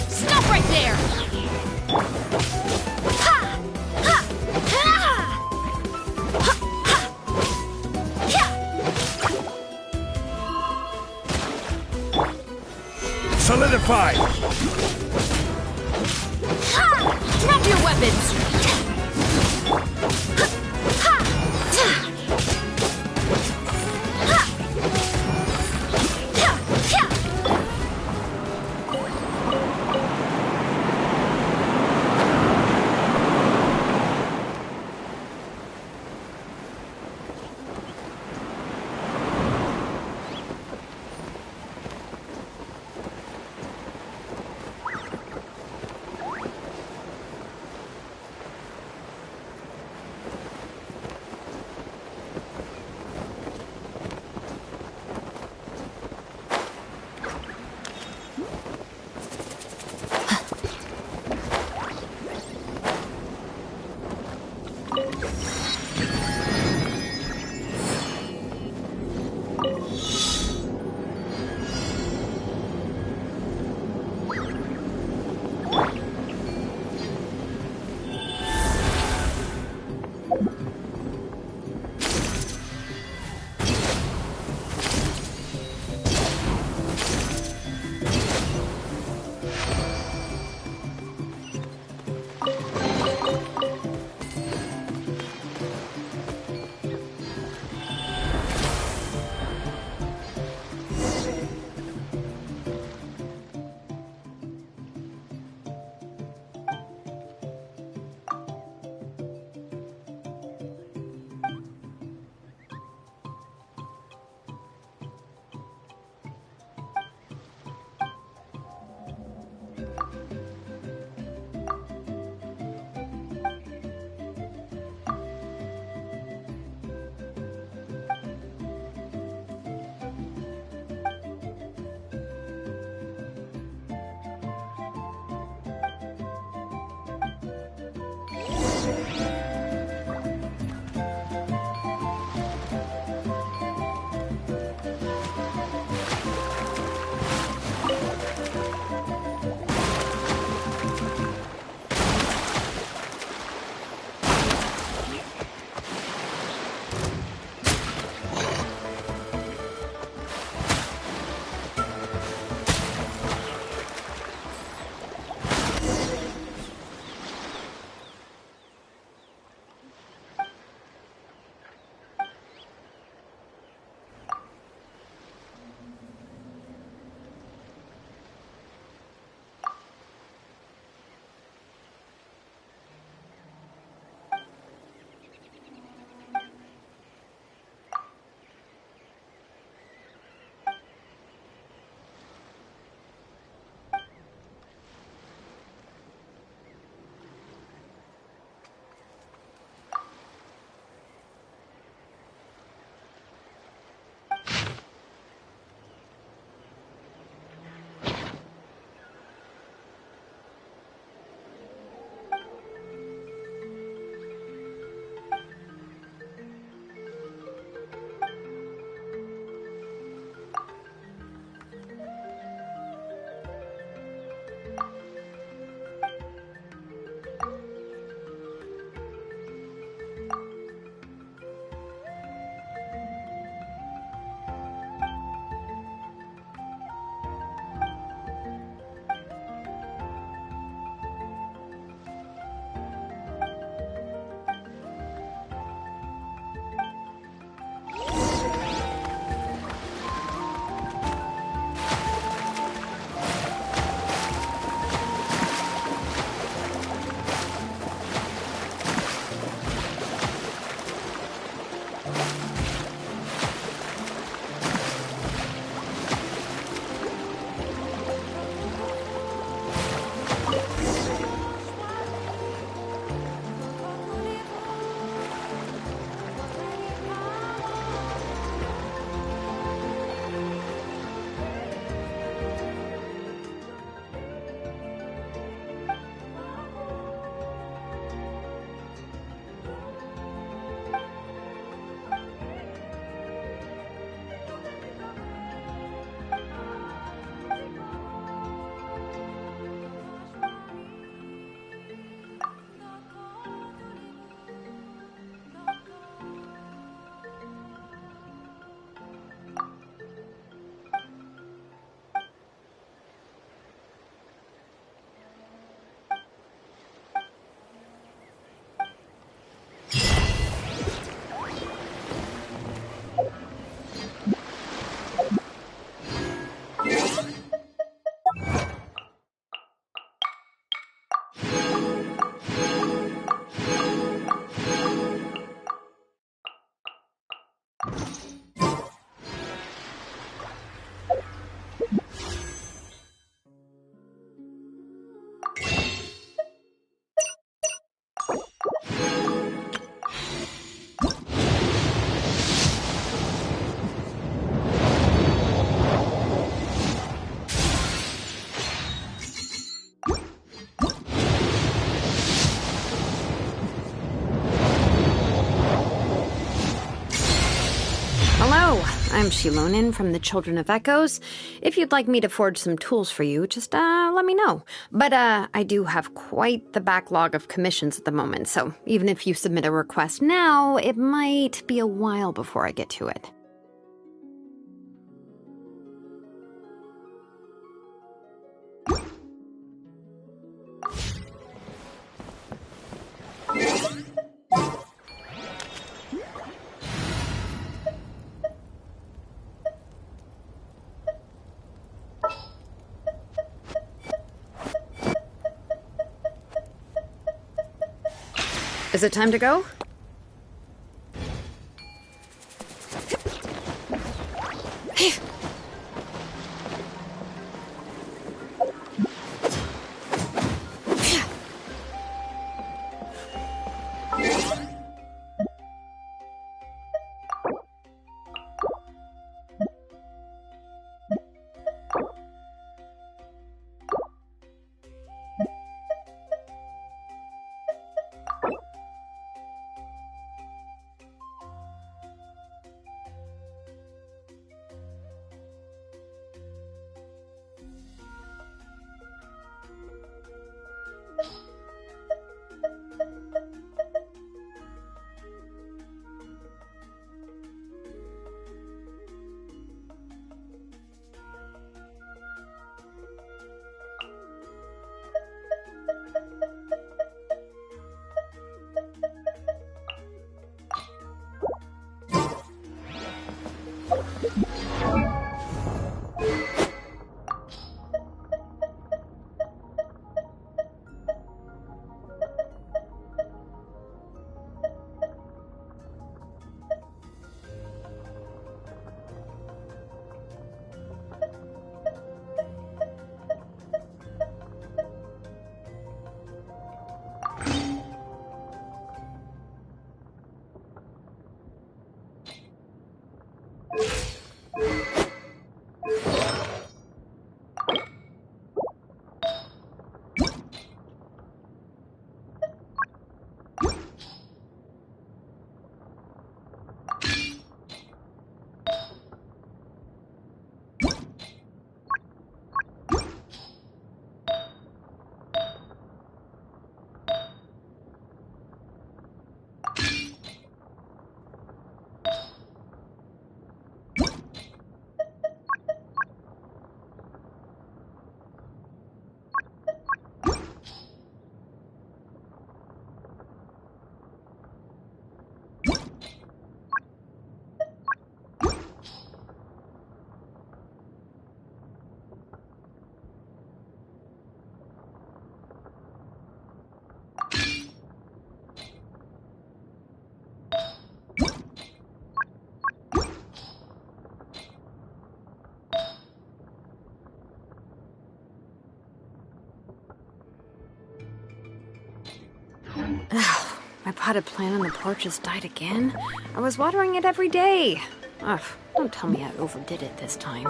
Stop right there! Solidify! Drop your weapons! I'm Shilonin from the Children of Echoes. If you'd like me to forge some tools for you, just let me know. But I do have quite the backlog of commissions at the moment, so even if you submit a request now, it might be a while before I get to it. Is it time to go? My potted plant on the porch has died again. I was watering it every day. Ugh, don't tell me I overdid it this time.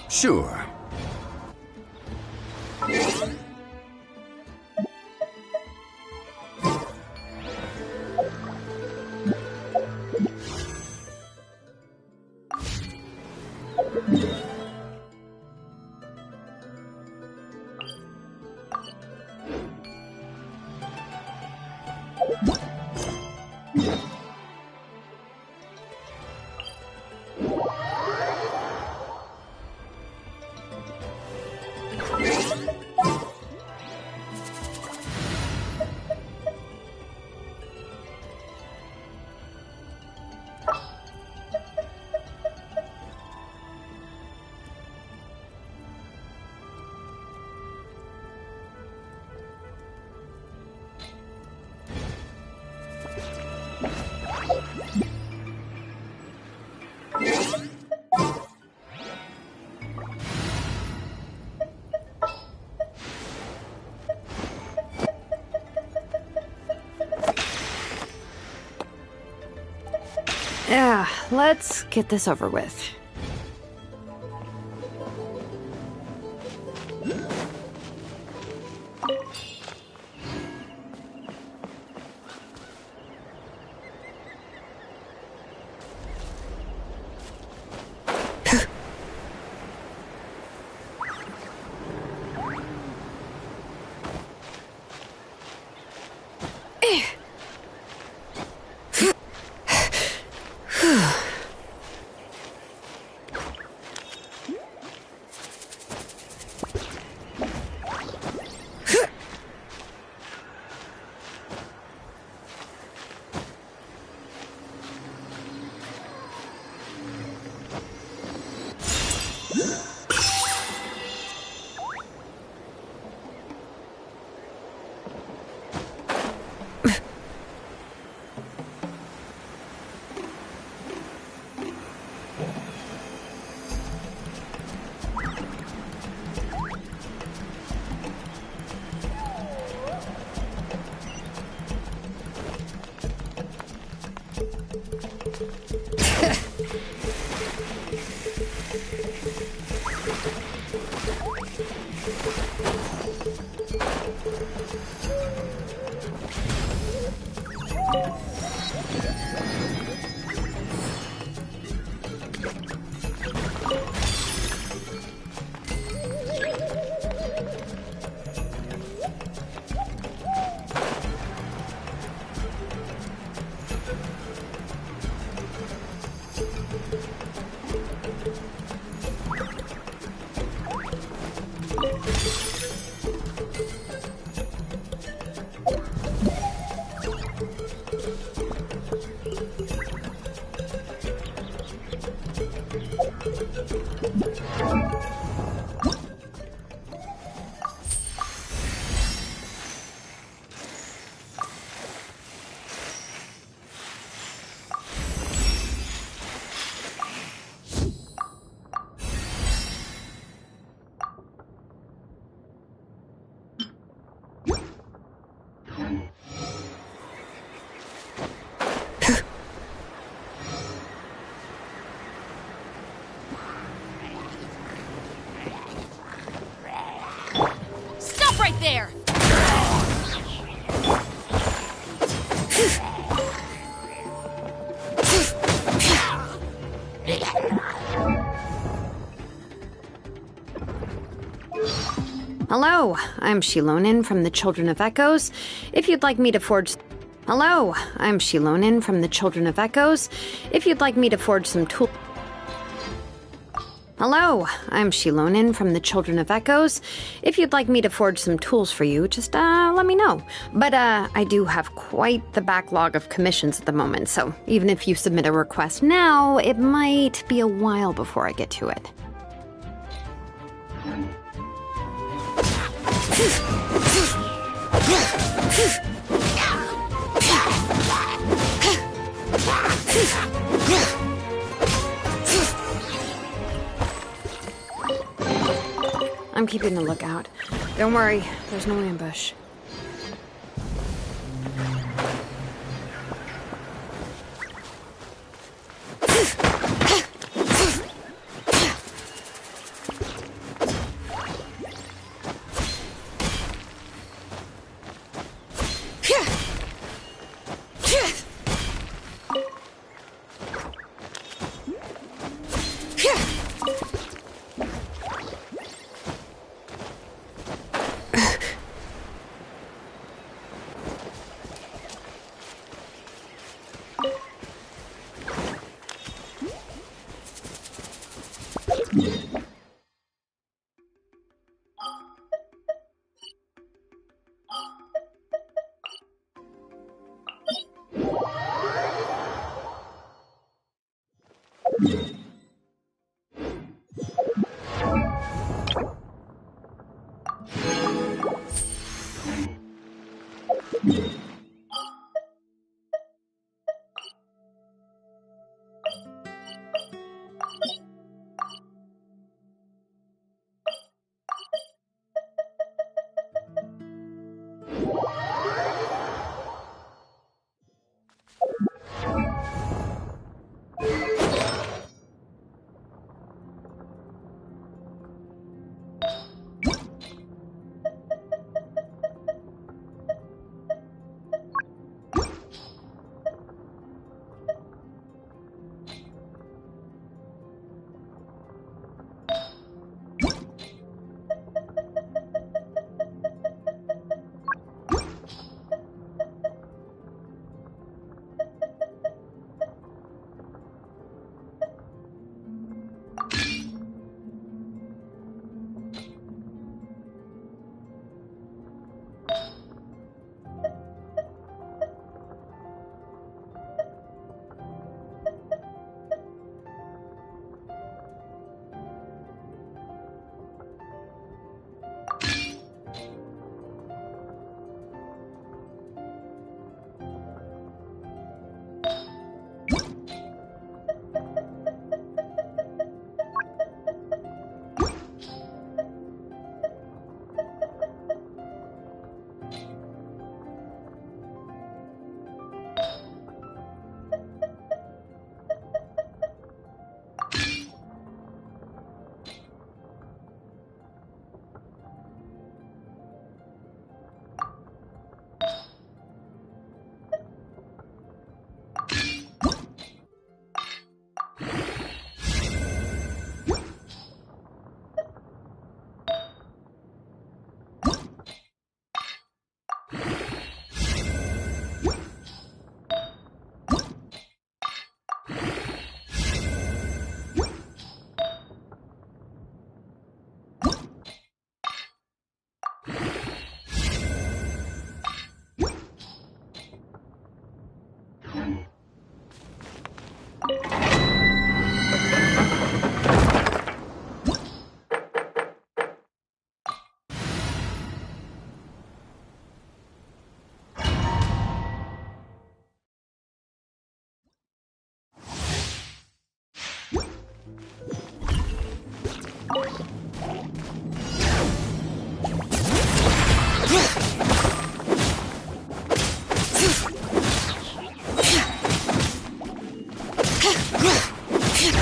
Sure. Yeah, let's get this over with. Stop right there! Hello, I'm Shilonin from the Children of Echoes. If you'd like me to forge... Hello, I'm Shilonin from the Children of Echoes. If you'd like me to forge some tool... Hello, I'm Shilonin from the Children of Echoes. If you'd like me to forge some tools for you, just let me know. But I do have quite the backlog of commissions at the moment, so even if you submit a request now, it might be a while before I get to it. I'm keeping a lookout. Don't worry, there's no ambush.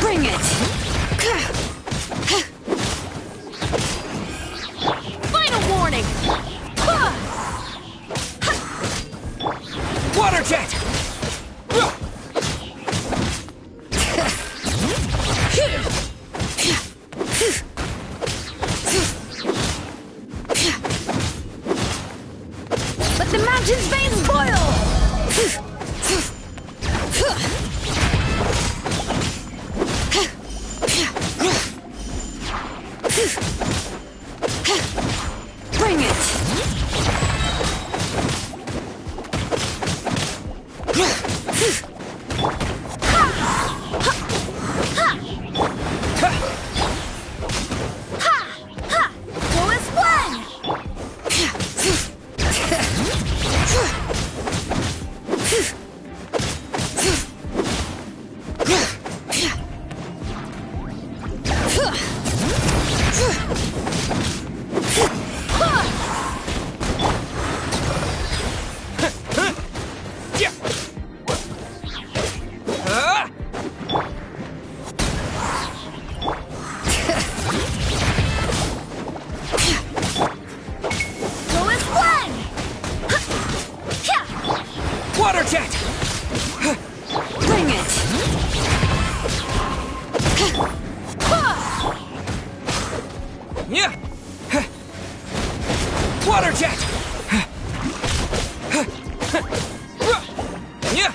Bring it! Final warning! Water jet! Let the mountain's veins boil! Bring it! Water jet! Bring it! Yeah! Water jet! Yeah!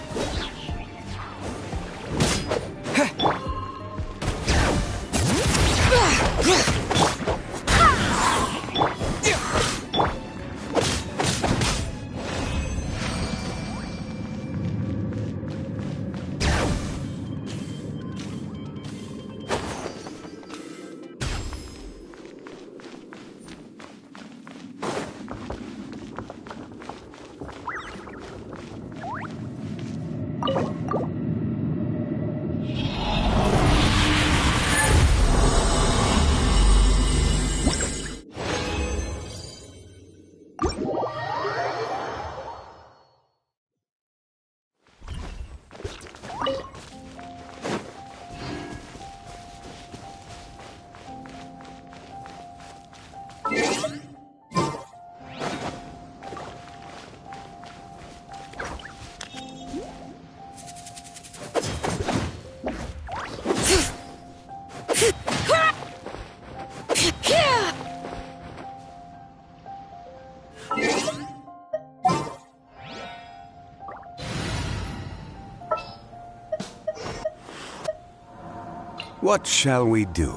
What shall we do?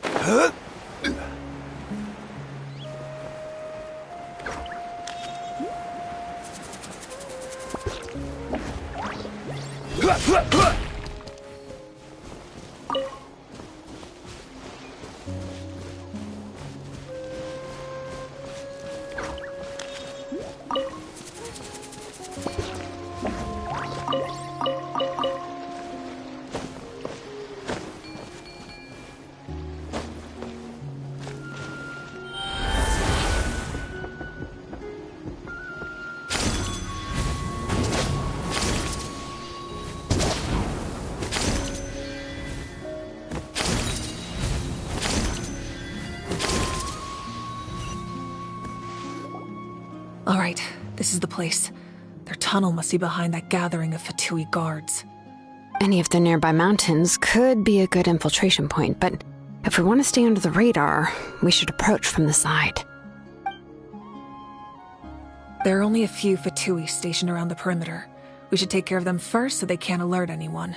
Huh? All right, this is the place. Their tunnel must be behind that gathering of Fatui guards. Any of the nearby mountains could be a good infiltration point, but if we want to stay under the radar, we should approach from the side. There are only a few Fatui stationed around the perimeter. We should take care of them first so they can't alert anyone.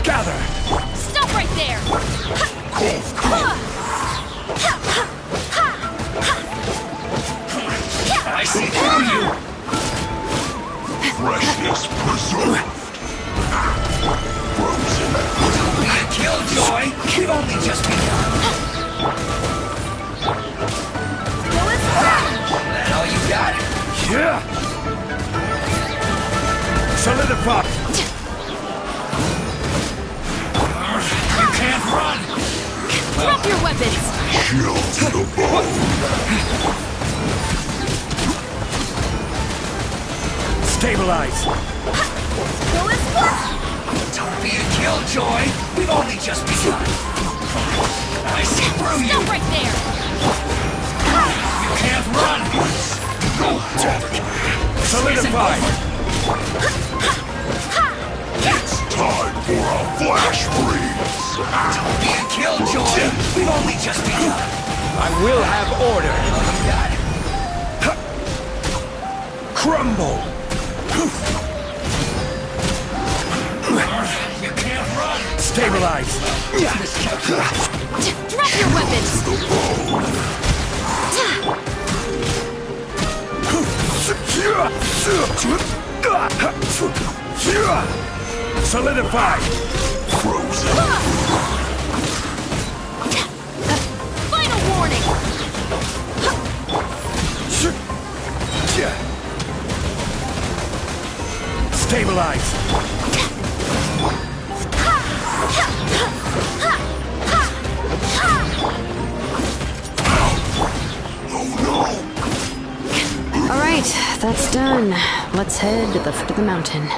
Gather! Stop right there! I see through you! Freshness preserved! Frozen! Be a killjoy! We've only just begun! That all you got? Yeah! Solidify! You can't run! Drop your weapons! Chill to the bone! Stabilize! Don't be a killjoy! We've only just begun! I see through you! Stop right there! You can't run! Solidify! It's time for a flash freeze! Don't be a killjoy! We've only just begun! I will have order! Oh, you got it! Crumble! You can't run! Stabilize! Drop your weapons! Solidify! Frozen! Final warning! Stabilize! All right, that's done. Let's head to the foot of the mountain.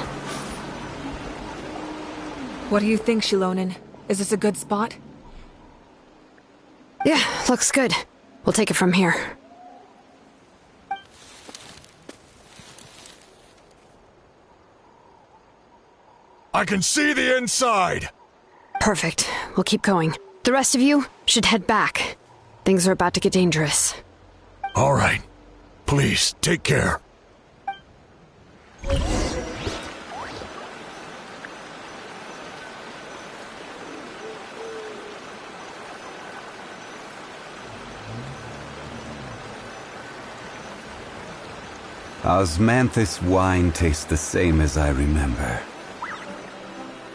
What do you think, Shilonen? Is this a good spot? Yeah, looks good. We'll take it from here. I can see the inside! Perfect. We'll keep going. The rest of you should head back. Things are about to get dangerous. All right. Please, take care. Osmanthus wine tastes the same as I remember.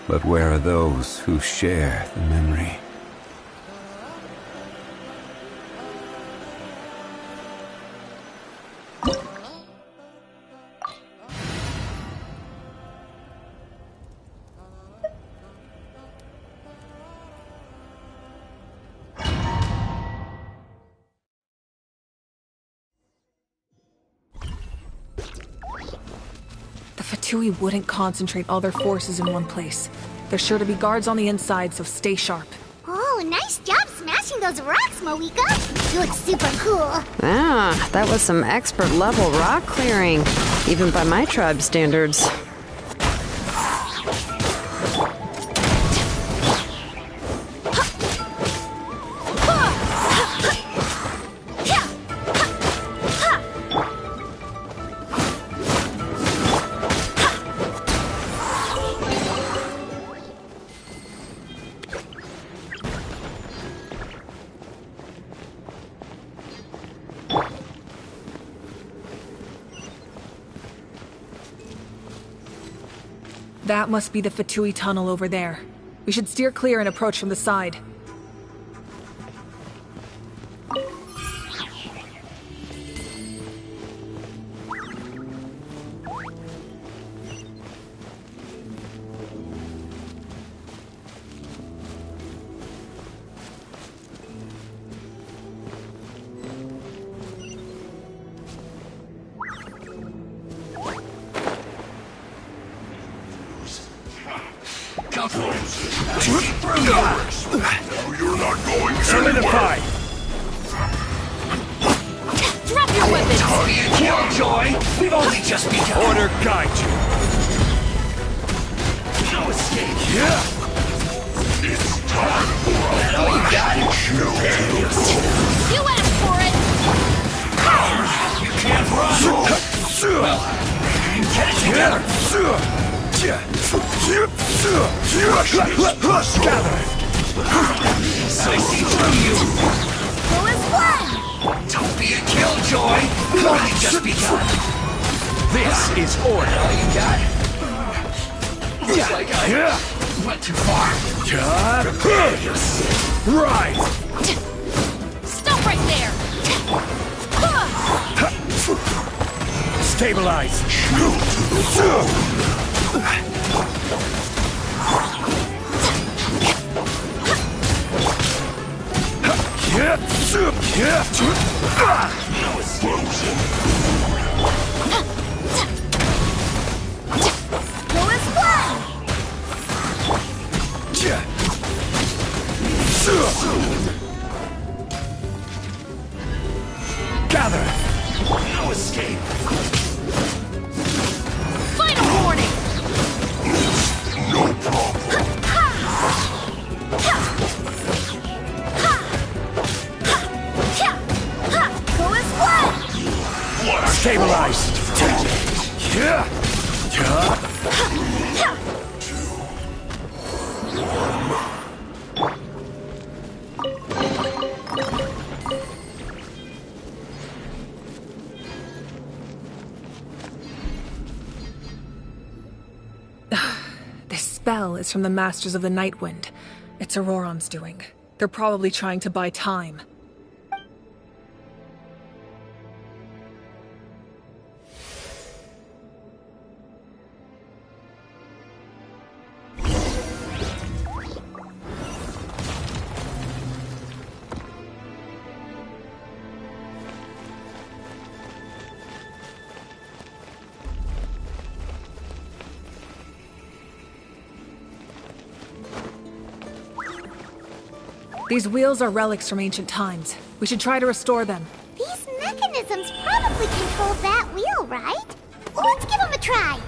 But where are those who share the memory? Fatui wouldn't concentrate all their forces in one place. There's sure to be guards on the inside, so stay sharp. Oh, nice job smashing those rocks, Moika. You look super cool. Ah, that was some expert level rock clearing, even by my tribe standards. That must be the Fatui tunnel over there. We should steer clear and approach from the side. You're not going Solidify! Drop your weapons! Killjoy! We've only just begun! Order guide you! No escape! Yeah! It's time for a all you got? You asked for it! You can't run! Well, get it together! Gather! I see through you! Who is one? Don't be a killjoy! We've only just begun! This is order! All you got? Looks like I went too far. Prepare yourself. Right! Stop right there! Stabilize! Who is one? Gather! No escape! Final warning! no problem. Who is one? Stabilize! This spell is from the Masters of the Nightwind. It's Auroram's doing. They're probably trying to buy time. These wheels are relics from ancient times. We should try to restore them. These mechanisms probably control that wheel, right? Let's give them a try.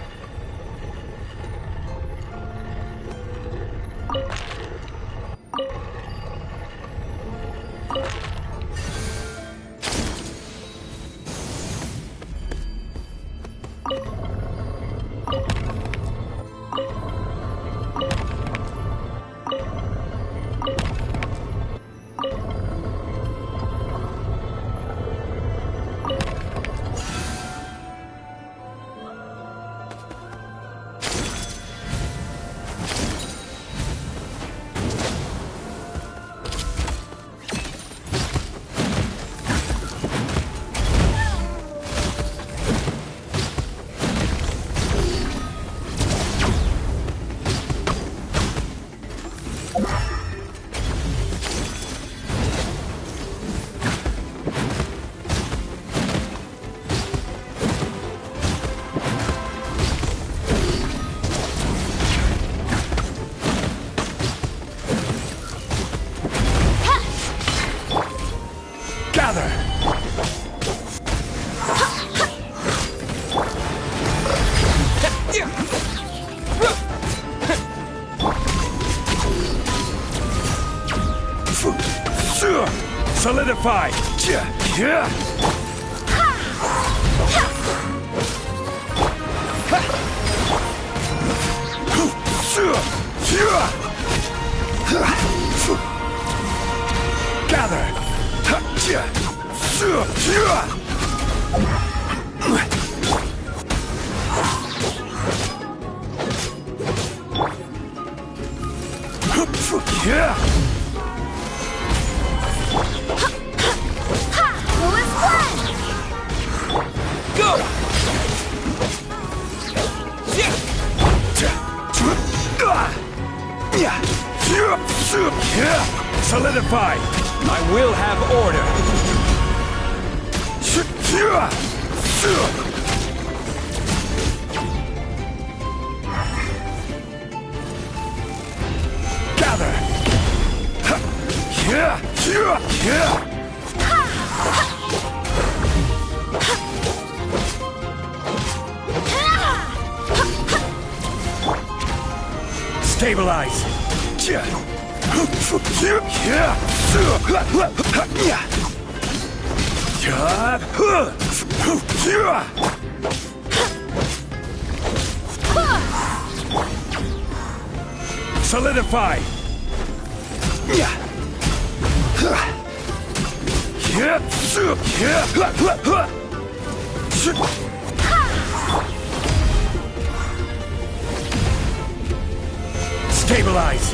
Solidify! Gather! I will have order. Gather. Stabilize. Solidify. Stabilize.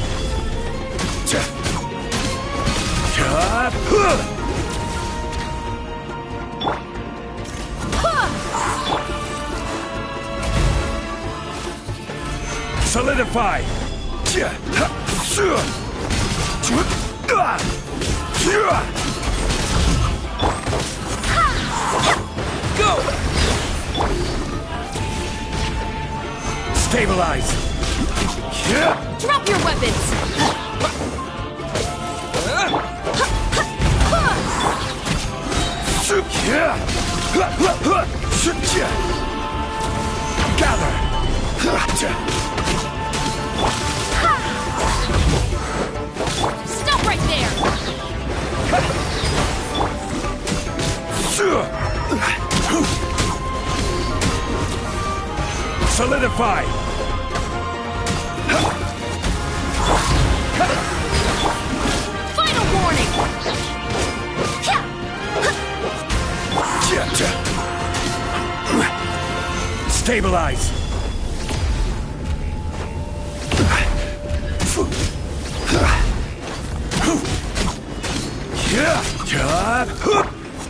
Solidify. Go. Stabilize. Drop your weapons! Gather. Stop right there! Solidify. Final warning! Stabilize.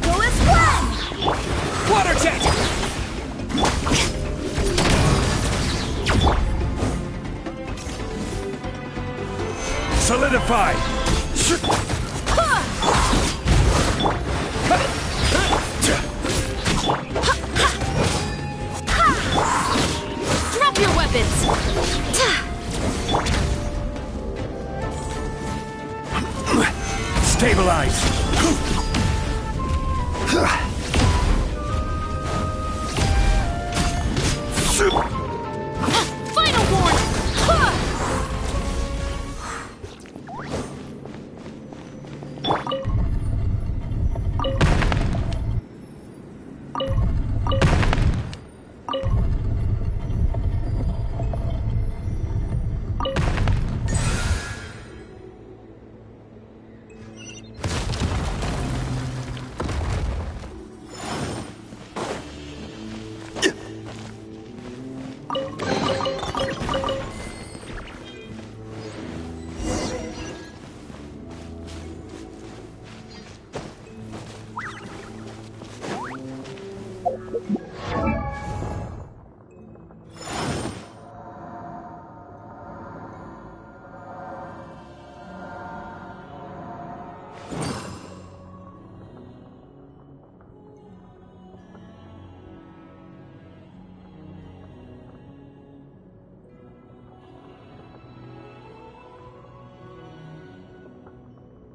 Go as planned! Water jet. Solidify. Drop your weapons! Stabilize. Final warning!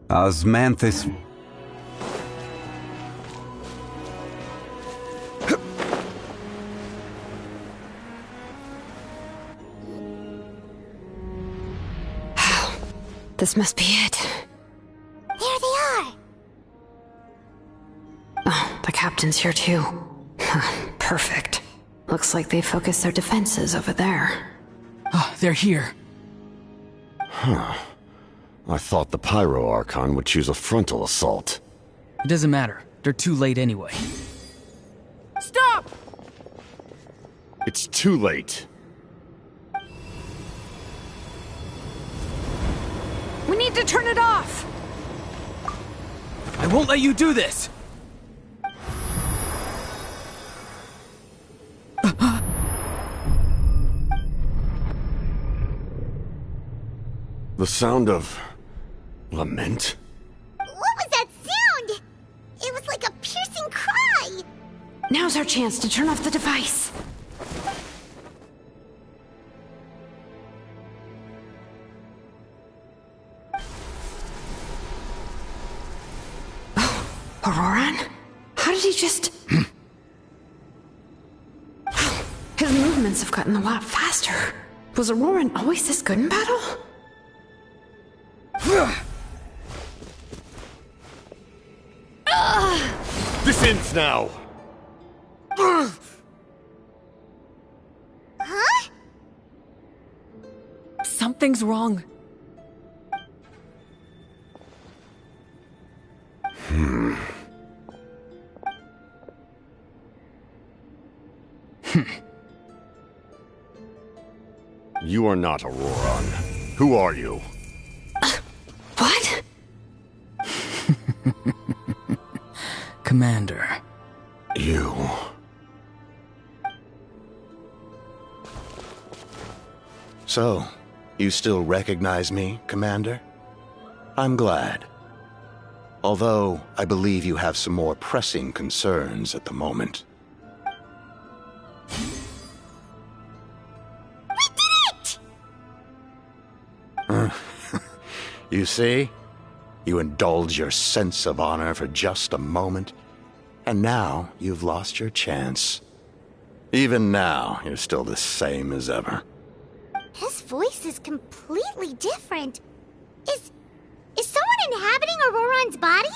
Osmanthus. This must be it. There they are. Oh, the captain's here too. Perfect. Looks like they focused their defenses over there. Oh, they're here. Huh. I thought the Pyro Archon would choose a frontal assault. It doesn't matter. They're too late anyway. Stop! It's too late. We need to turn it off! I won't let you do this! The sound of lament? What Now's our chance to turn off the device. Oh, Auroran? How did he just... His movements have gotten a lot faster. Was Auroran always this good in battle? This ends now! Huh? Something's wrong. You are not Auroran. Who are you? What? Commander. You... So, you still recognize me, Commander? I'm glad. Although, I believe you have some more pressing concerns at the moment. You see? You indulge your sense of honor for just a moment, and now you've lost your chance. Even now, you're still the same as ever. His voice is completely different. Is someone inhabiting Auroran's body?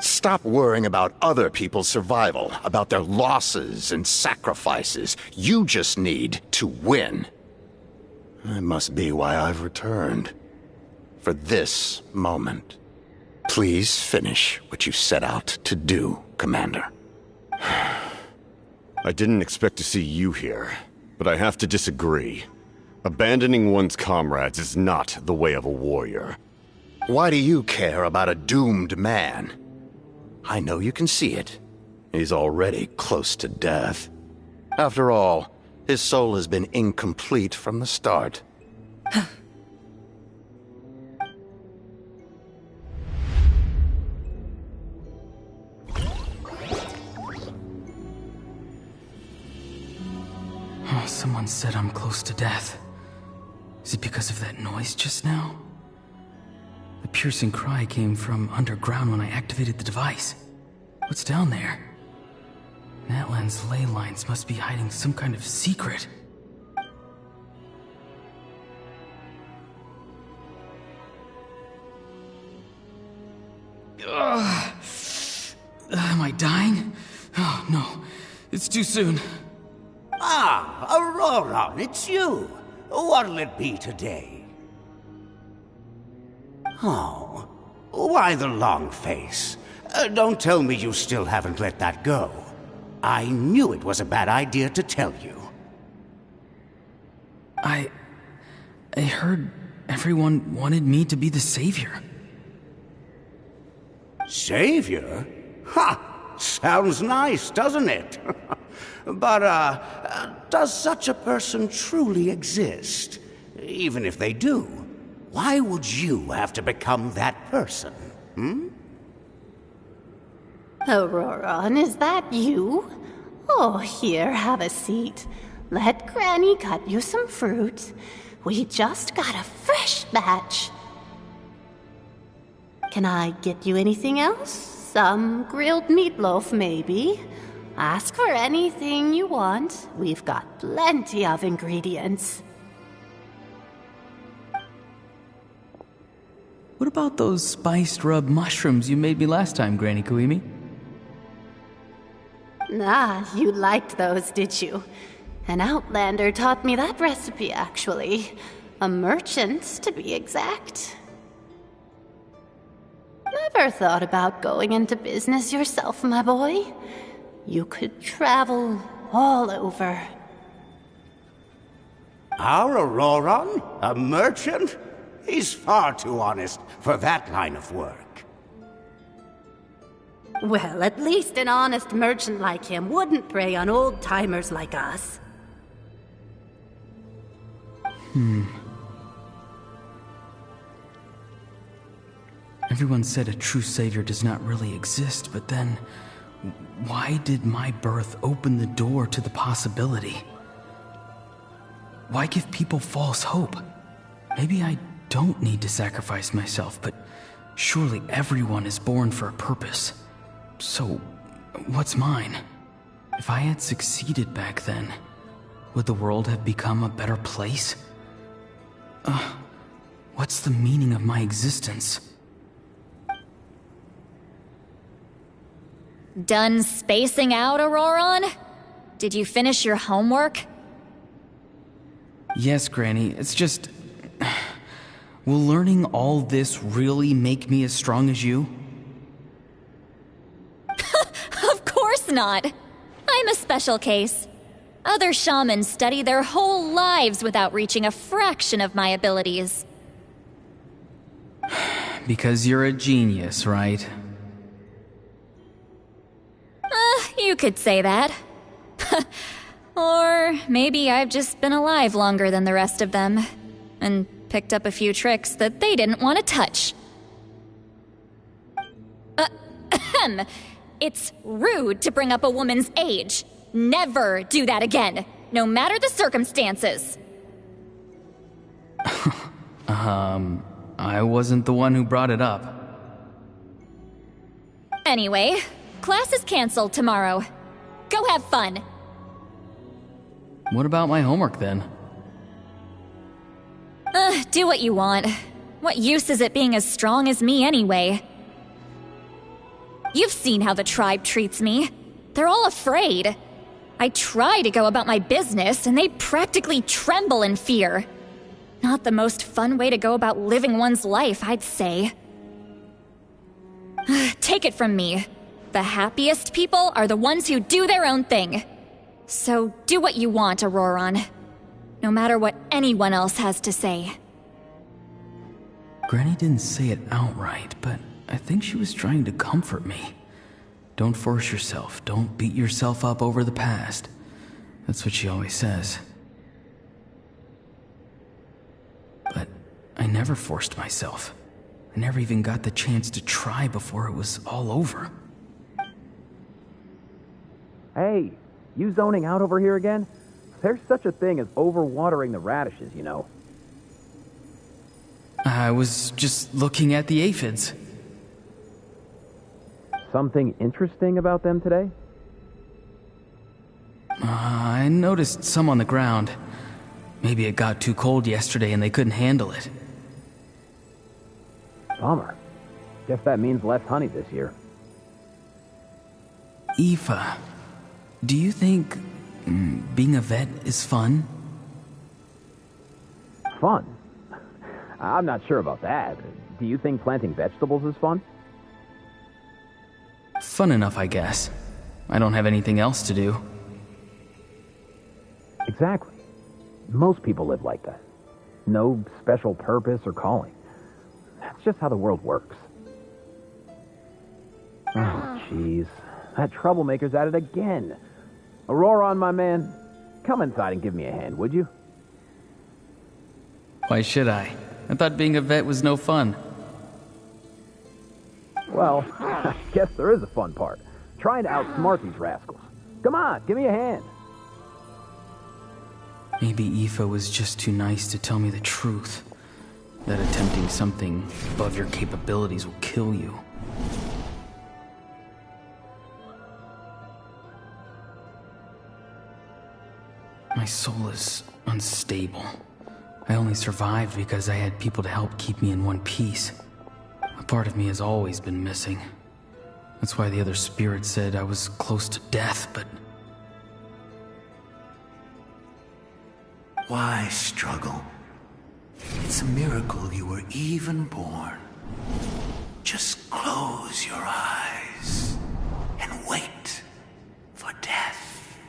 Stop worrying about other people's survival, about their losses and sacrifices. You just need to win. That must be why I've returned. For this moment. Please finish what you set out to do, Commander. I didn't expect to see you here, but I have to disagree. Abandoning one's comrades is not the way of a warrior. Why do you care about a doomed man? I know you can see it. He's already close to death. After all, his soul has been incomplete from the start. Oh, someone said I'm close to death. Is it because of that noise just now? The piercing cry came from underground when I activated the device. What's down there? Natlan's ley lines must be hiding some kind of secret. Am I dying? Oh, no. It's too soon. Ah, Auroran, it's you. What'll it be today? Oh, why the long face? Don't tell me you still haven't let that go. I knew it was a bad idea to tell you. I heard everyone wanted me to be the savior. Savior? Ha! Sounds nice, doesn't it? But, does such a person truly exist? Even if they do, why would you have to become that person, hmm? Auroran, is that you? Oh, here, have a seat. Let Granny cut you some fruit. We just got a fresh batch. Can I get you anything else? Some grilled meatloaf, maybe? Ask for anything you want. We've got plenty of ingredients. What about those spiced rub mushrooms you made me last time, Granny Kuimi? Ah, you liked those, did you? An outlander taught me that recipe, actually. A merchant, to be exact. Never thought about going into business yourself, my boy? You could travel all over. Our Auroran? A merchant? He's far too honest for that line of work. Well, at least an honest merchant like him wouldn't prey on old-timers like us. Everyone said a true savior does not really exist, but then, why did my birth open the door to the possibility? Why give people false hope? Maybe I don't need to sacrifice myself, but surely everyone is born for a purpose. So, what's mine? If I had succeeded back then, would the world have become a better place? What's the meaning of my existence? Done spacing out, Auroron? Did you finish your homework? Yes, Granny, it's just... Will learning all this really make me as strong as you? Of course not! I'm a special case. Other shamans study their whole lives without reaching a fraction of my abilities. Because you're a genius, right? You could say that. Or maybe I've just been alive longer than the rest of them, and picked up a few tricks that they didn't want to touch. It's rude to bring up a woman's age. Never do that again, no matter the circumstances. I wasn't the one who brought it up. Anyway, class is canceled tomorrow. Go have fun. What about my homework then? Do what you want. What use is it being as strong as me anyway? You've seen how the tribe treats me. They're all afraid. I try to go about my business, and they practically tremble in fear. Not the most fun way to go about living one's life, I'd say. Take it from me. The happiest people are the ones who do their own thing. So do what you want, Auroron. No matter what anyone else has to say. Granny didn't say it outright, but I think she was trying to comfort me. Don't force yourself. Don't beat yourself up over the past. That's what she always says. But I never forced myself. I never even got the chance to try before it was all over. Hey, you zoning out over here again? There's such a thing as overwatering the radishes, you know. I was just looking at the aphids. Something interesting about them today? I noticed some on the ground. Maybe it got too cold yesterday and they couldn't handle it. Bummer. Guess that means less honey this year. Aoife, do you think being a vet is fun? Fun? I'm not sure about that. Do you think planting vegetables is fun? Fun enough, I guess. I don't have anything else to do. Exactly. Most people live like that. No special purpose or calling. That's just how the world works. Oh, jeez. That troublemaker's at it again. Auroron, my man, come inside and give me a hand, would you? Why should I? I thought being a vet was no fun. Well, I guess there is a fun part. Trying to outsmart these rascals. Come on, give me a hand. Maybe Aoife was just too nice to tell me the truth. That attempting something above your capabilities will kill you. My soul is unstable. I only survived because I had people to help keep me in one piece. A part of me has always been missing. That's why the other spirit said I was close to death, but... Why struggle? It's a miracle you were even born. Just close your eyes and wait for death.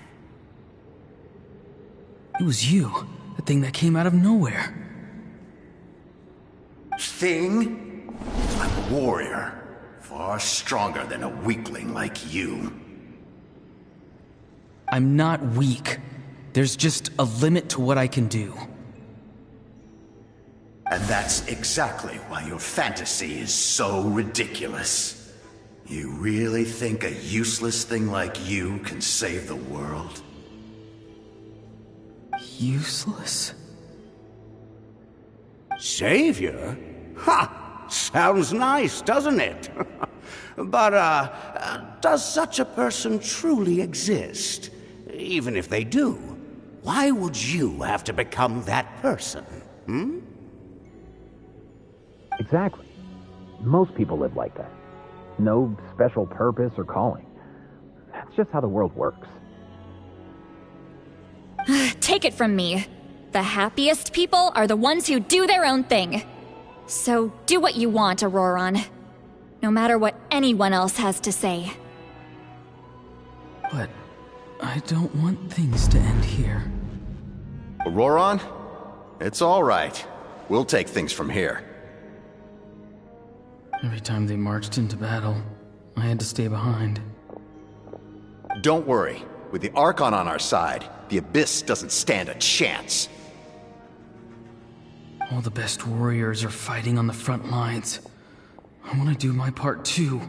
It was you, the thing that came out of nowhere. Thing? I'm a warrior, far stronger than a weakling like you. I'm not weak. There's just a limit to what I can do. And that's exactly why your fantasy is so ridiculous. You really think a useless thing like you can save the world? Useless? Savior? Ha! Sounds nice, doesn't it? But, does such a person truly exist? Even if they do, why would you have to become that person? Hmm? Exactly. Most people live like that. No special purpose or calling. That's just how the world works. Take it from me. The happiest people are the ones who do their own thing. So do what you want, Auroron. No matter what anyone else has to say. But I don't want things to end here. Auroron? It's all right. We'll take things from here. Every time they marched into battle, I had to stay behind. Don't worry. With the Archon on our side, the Abyss doesn't stand a chance. All the best warriors are fighting on the front lines. I want to do my part too.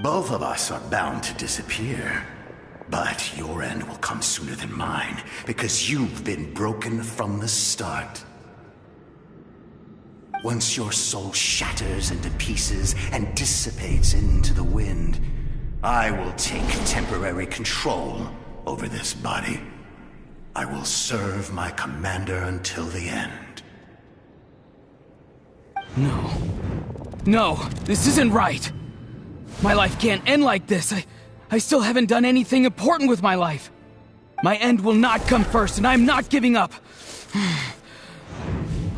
Both of us are bound to disappear. But your end will come sooner than mine, because you've been broken from the start. Once your soul shatters into pieces and dissipates into the wind, I will take temporary control over this body. I will serve my commander until the end. No. No, this isn't right. My life can't end like this. I still haven't done anything important with my life. My end will not come first, and I'm not giving up.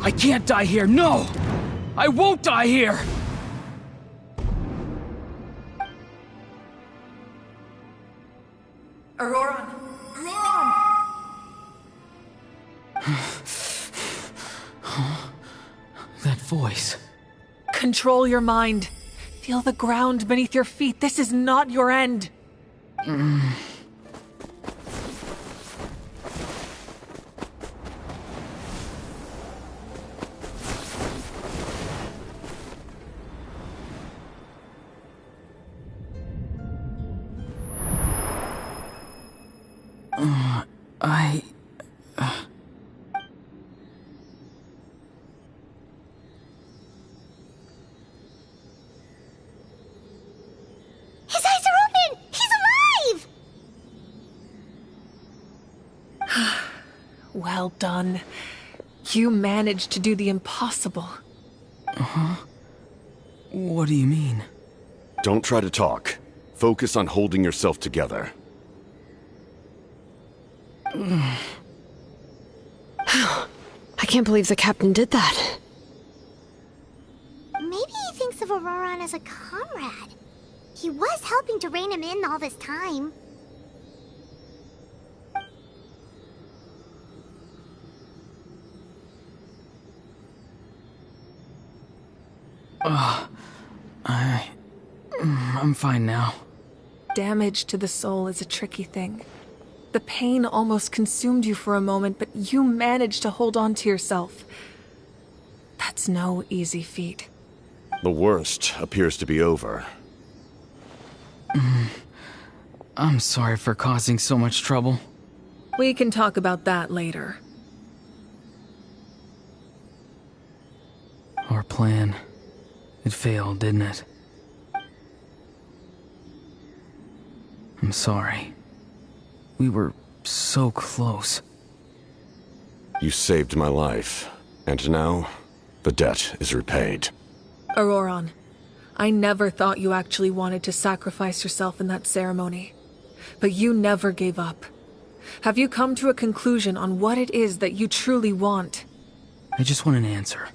I can't die here, no! I won't die here! Auroron! Auroron! That voice. Control your mind. Feel the ground beneath your feet. This is not your end. His eyes are open! He's alive! Well done. You managed to do the impossible. Uh-huh. What do you mean? Don't try to talk. Focus on holding yourself together. I can't believe the captain did that. Maybe he thinks of Auroron as a comrade. He was helping to rein him in all this time. I'm fine now. Damage to the soul is a tricky thing. The pain almost consumed you for a moment, but you managed to hold on to yourself. That's no easy feat. The worst appears to be over. I'm sorry for causing so much trouble. We can talk about that later. Our plan. It failed, didn't it? I'm sorry. We were so close. You saved my life, and now the debt is repaid. Auroron, I never thought you actually wanted to sacrifice yourself in that ceremony. But you never gave up. Have you come to a conclusion on what it is that you truly want? I just want an answer.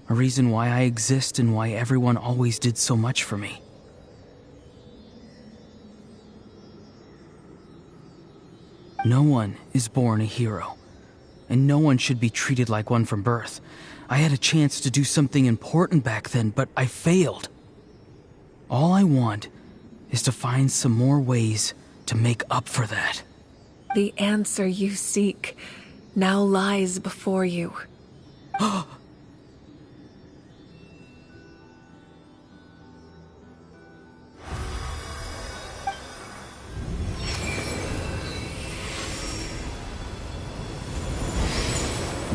A reason why I exist and why everyone always did so much for me. No one is born a hero, and no one should be treated like one from birth. I had a chance to do something important back then, but I failed. All I want is to find some more ways to make up for that. The answer you seek now lies before you.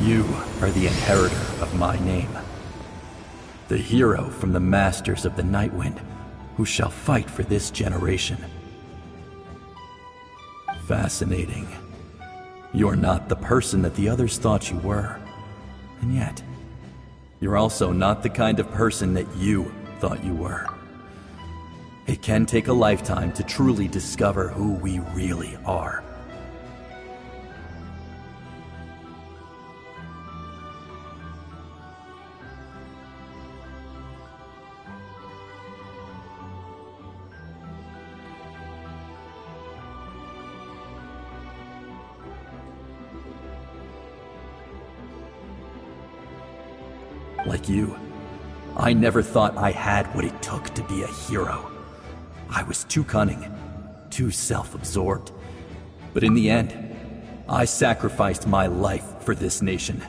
You are the inheritor of my name. The hero from the Masters of the Nightwind, who shall fight for this generation. Fascinating. You're not the person that the others thought you were. And yet, you're also not the kind of person that you thought you were. It can take a lifetime to truly discover who we really are. Like you, I never thought I had what it took to be a hero. I was too cunning, too self-absorbed. But in the end, I sacrificed my life for this nation.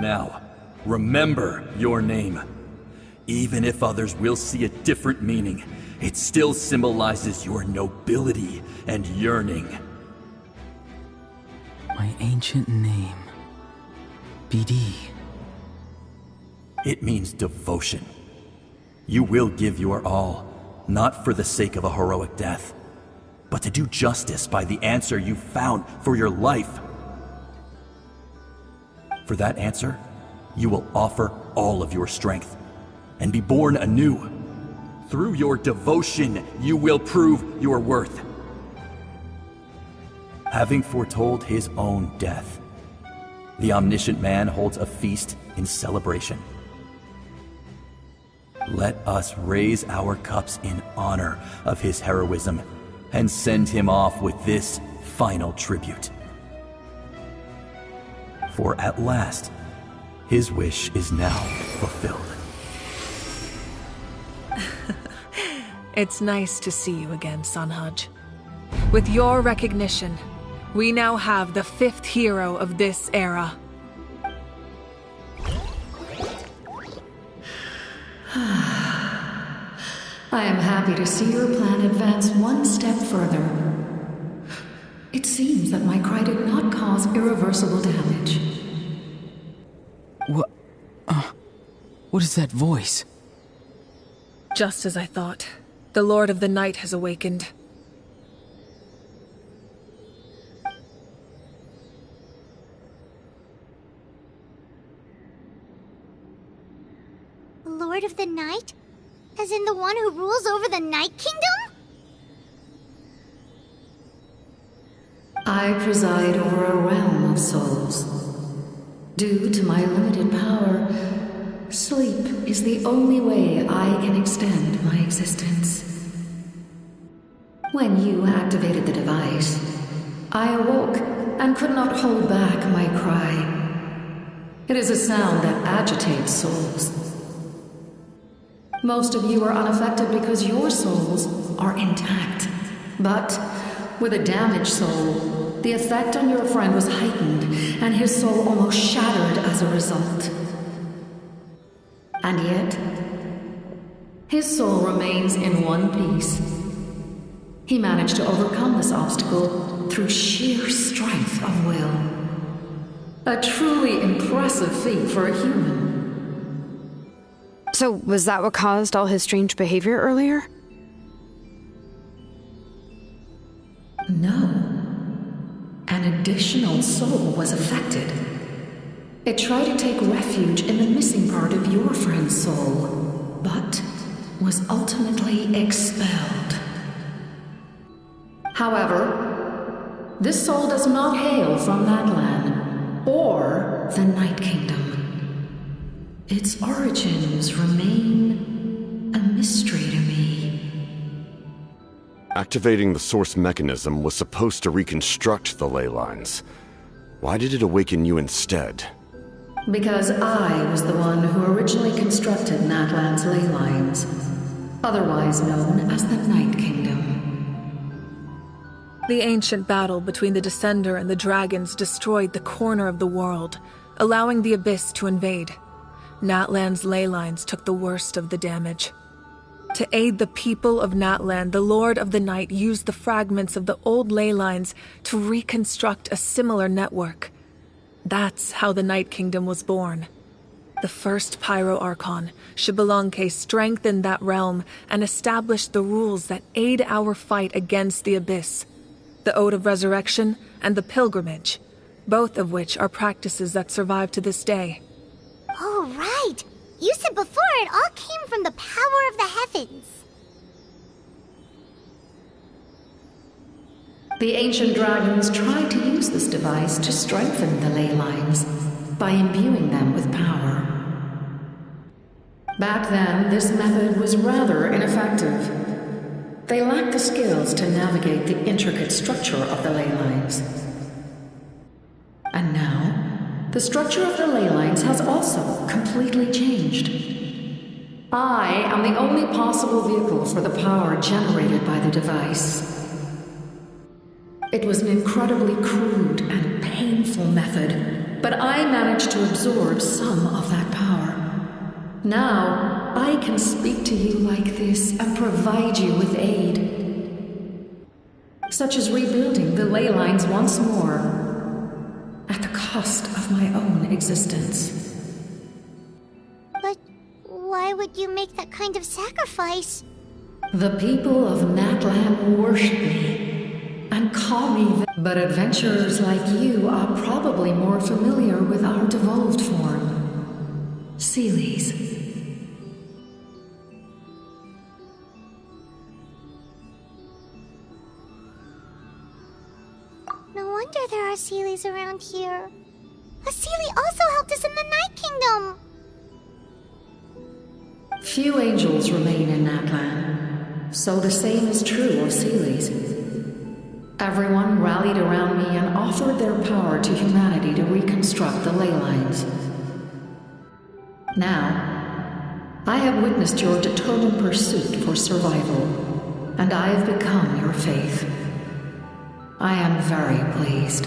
Now, remember your name. Even if others will see a different meaning, it still symbolizes your nobility and yearning. My ancient name. BD. It means devotion. You will give your all, not for the sake of a heroic death, but to do justice by the answer you found for your life. For that answer, you will offer all of your strength and be born anew. Through your devotion, you will prove your worth. Having foretold his own death, the omniscient man holds a feast in celebration. Let us raise our cups in honor of his heroism and send him off with this final tribute. For at last, his wish is now fulfilled. It's nice to see you again, Sunhudge. With your recognition, we now have the 5th hero of this era. I am happy to see your plan advance one step further. It seems that my cry did not cause irreversible damage. What is that voice? Just as I thought. The Lord of the Night has awakened. Lord of the Night? As in the one who rules over the Night Kingdom? I preside over a realm of souls. Due to my limited power, sleep is the only way I can extend my existence. When you activated the device, I awoke and could not hold back my cry. It is a sound that agitates souls. Most of you are unaffected because your souls are intact. But with a damaged soul, the effect on your friend was heightened, and his soul almost shattered as a result. And yet, his soul remains in one piece. He managed to overcome this obstacle through sheer strength of will. A truly impressive feat for a human. So, was that what caused all his strange behavior earlier? No. An additional soul was affected. It tried to take refuge in the missing part of your friend's soul, but was ultimately expelled. However, this soul does not hail from Natlan or the Night Kingdom. Its origins remain a mystery to me. Activating the source mechanism was supposed to reconstruct the ley lines. Why did it awaken you instead? Because I was the one who originally constructed Natlan's ley lines, otherwise known as the Night Kingdom. The ancient battle between the Descender and the dragons destroyed the corner of the world, allowing the Abyss to invade. Natlan's ley lines took the worst of the damage. To aid the people of Natlan, the Lord of the Night used the fragments of the old ley lines to reconstruct a similar network. That's how the Night Kingdom was born. The first Pyro Archon, Xbalanque, strengthened that realm and established the rules that aid our fight against the Abyss. The Ode of Resurrection and the Pilgrimage, both of which are practices that survive to this day. Oh, right! You said before it all came from the power of the heavens. The ancient dragons tried to use this device to strengthen the ley lines by imbuing them with power. Back then, this method was rather ineffective. They lacked the skills to navigate the intricate structure of the ley lines. And now, the structure of the ley lines has also completely changed. I am the only possible vehicle for the power generated by the device. It was an incredibly crude and painful method, but I managed to absorb some of that power. Now, I can speak to you like this and provide you with aid, such as rebuilding the ley lines once more, at the cost of my own existence. But why would you make that kind of sacrifice? The people of Natlan worship me and call me, but adventurers like you are probably more familiar with our devolved form, Seelies. No wonder there are Seelies around here. A Seelie also helped us in the Night Kingdom! Few angels remain in Natlan, so the same is true of Seelies. Everyone rallied around me and offered their power to humanity to reconstruct the ley lines. Now, I have witnessed your determined pursuit for survival, and I have become your faith. I am very pleased.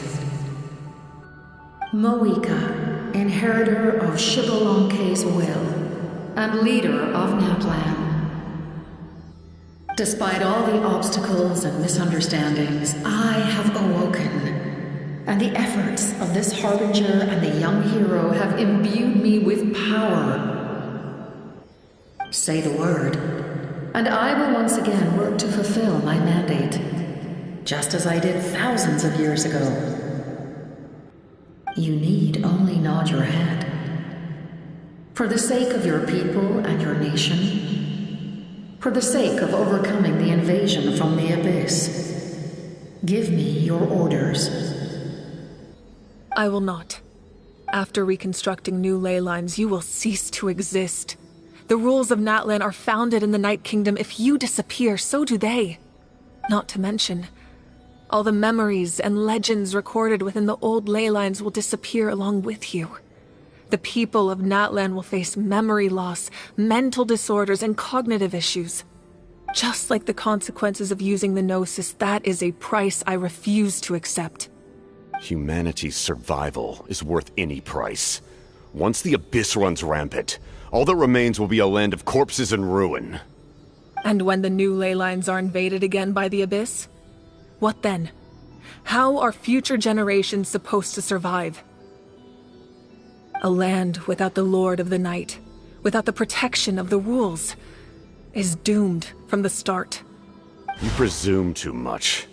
Moika, inheritor of Shibalonke's will, and leader of Natlan. Despite all the obstacles and misunderstandings, I have awoken, and the efforts of this harbinger and the young hero have imbued me with power. Say the word, and I will once again work to fulfill my mandate, just as I did thousands of years ago. You need only nod your head. For the sake of your people and your nation, for the sake of overcoming the invasion from the Abyss, give me your orders. I will not. After reconstructing new ley lines, you will cease to exist. The rules of Natlan are founded in the Night Kingdom. If you disappear, so do they. Not to mention, all the memories and legends recorded within the old ley lines will disappear along with you. The people of Natlan will face memory loss, mental disorders, and cognitive issues. Just like the consequences of using the Gnosis, that is a price I refuse to accept. Humanity's survival is worth any price. Once the Abyss runs rampant, all that remains will be a land of corpses and ruin. And when the new ley lines are invaded again by the Abyss? What then? How are future generations supposed to survive? A land without the Lord of the Night, without the protection of the rules, is doomed from the start. You presume too much.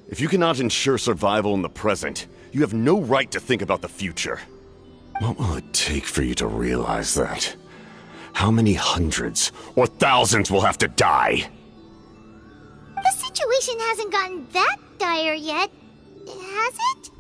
If you cannot ensure survival in the present, you have no right to think about the future. What will it take for you to realize that? How many hundreds or thousands will have to die? The situation hasn't gotten that dire yet, has it?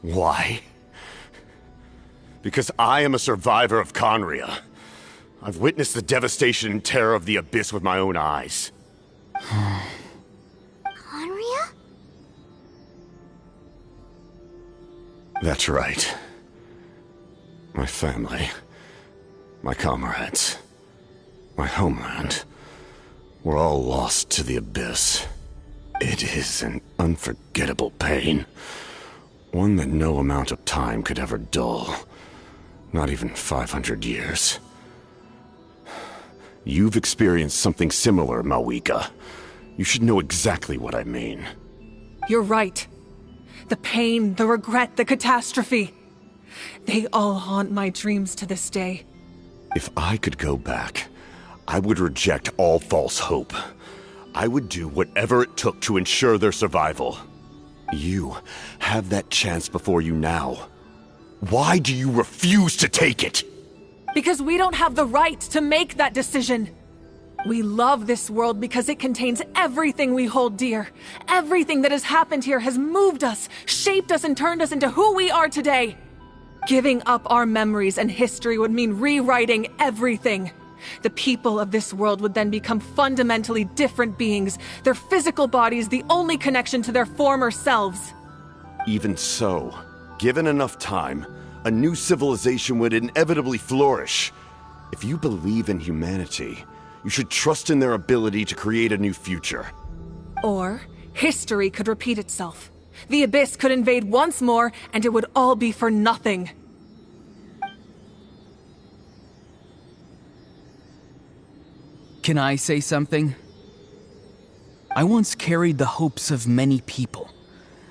Why? Because I am a survivor of Conria. I've witnessed the devastation and terror of the Abyss with my own eyes. Conria? That's right. My family, my comrades, my homeland. We're all lost to the abyss. It is an unforgettable pain. One that no amount of time could ever dull. Not even 500 years. You've experienced something similar, Mawika. You should know exactly what I mean. You're right. The pain, the regret, the catastrophe. They all haunt my dreams to this day. If I could go back, I would reject all false hope. I would do whatever it took to ensure their survival. You have that chance before you now. Why do you refuse to take it? Because we don't have the right to make that decision. We love this world because it contains everything we hold dear. Everything that has happened here has moved us, shaped us, and turned us into who we are today. Giving up our memories and history would mean rewriting everything. The people of this world would then become fundamentally different beings, their physical bodies the only connection to their former selves. Even so, given enough time, a new civilization would inevitably flourish. If you believe in humanity, you should trust in their ability to create a new future. Or, history could repeat itself. The Abyss could invade once more, and it would all be for nothing. Can I say something? I once carried the hopes of many people,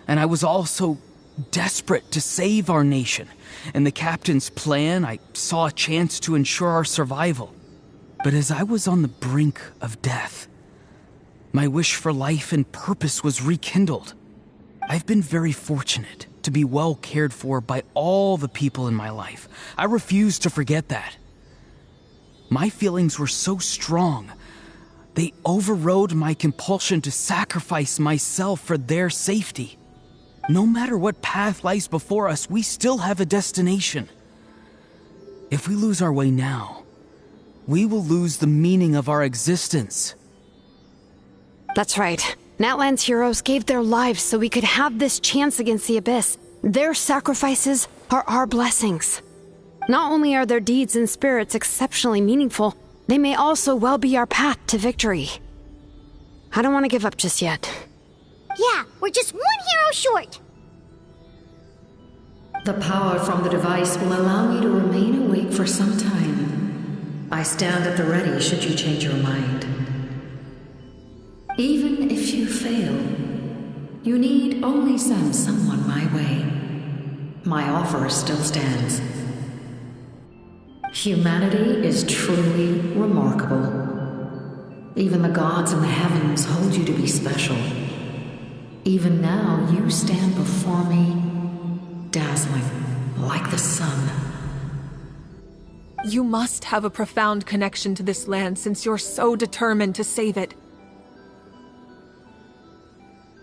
and I was also desperate to save our nation. In the captain's plan, I saw a chance to ensure our survival. But as I was on the brink of death, my wish for life and purpose was rekindled. I've been very fortunate to be well cared for by all the people in my life. I refuse to forget that. My feelings were so strong, they overrode my compulsion to sacrifice myself for their safety. No matter what path lies before us, we still have a destination. If we lose our way now, we will lose the meaning of our existence. That's right. Natlan's heroes gave their lives so we could have this chance against the Abyss. Their sacrifices are our blessings. Not only are their deeds and spirits exceptionally meaningful, they may also well be our path to victory. I don't want to give up just yet. Yeah, we're just one hero short. The power from the device will allow me to remain awake for some time. I stand at the ready should you change your mind. Even if you fail, you need only send someone my way. My offer still stands. Humanity is truly remarkable. Even the gods in the heavens hold you to be special. Even now, you stand before me, dazzling like the sun. You must have a profound connection to this land since you're so determined to save it.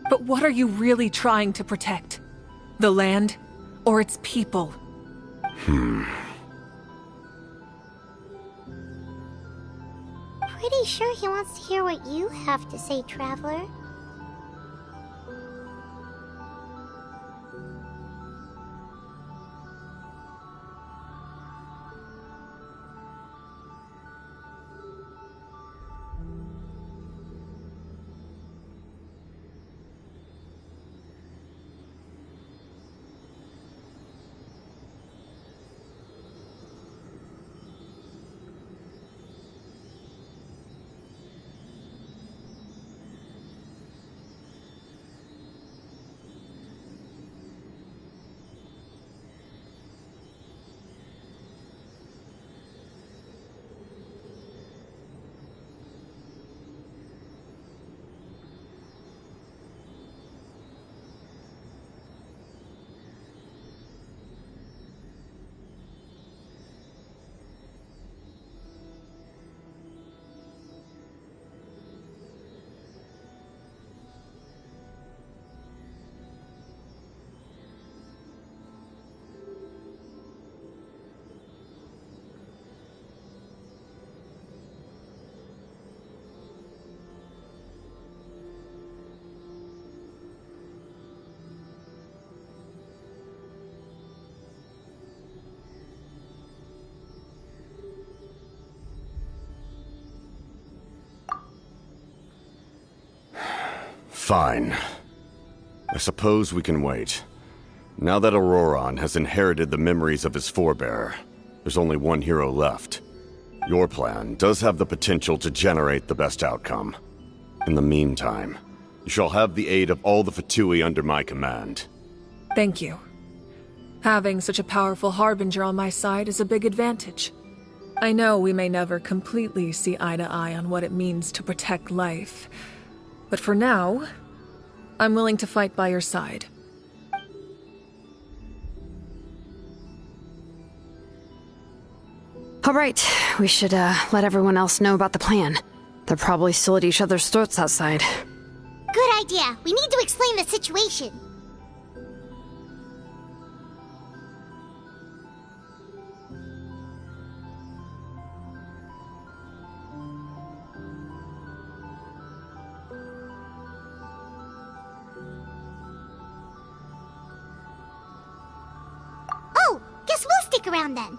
But what are you really trying to protect? The land or its people? Pretty sure he wants to hear what you have to say, Traveler. Fine. I suppose we can wait. Now that Auroron has inherited the memories of his forebear, there's only one hero left. Your plan does have the potential to generate the best outcome. In the meantime, you shall have the aid of all the Fatui under my command. Thank you. Having such a powerful harbinger on my side is a big advantage. I know we may never completely see eye to eye on what it means to protect life, but for now, I'm willing to fight by your side. All right, we should let everyone else know about the plan. They're probably still at each other's throats outside. Good idea. We need to explain the situation. Oh, guess we'll stick around then.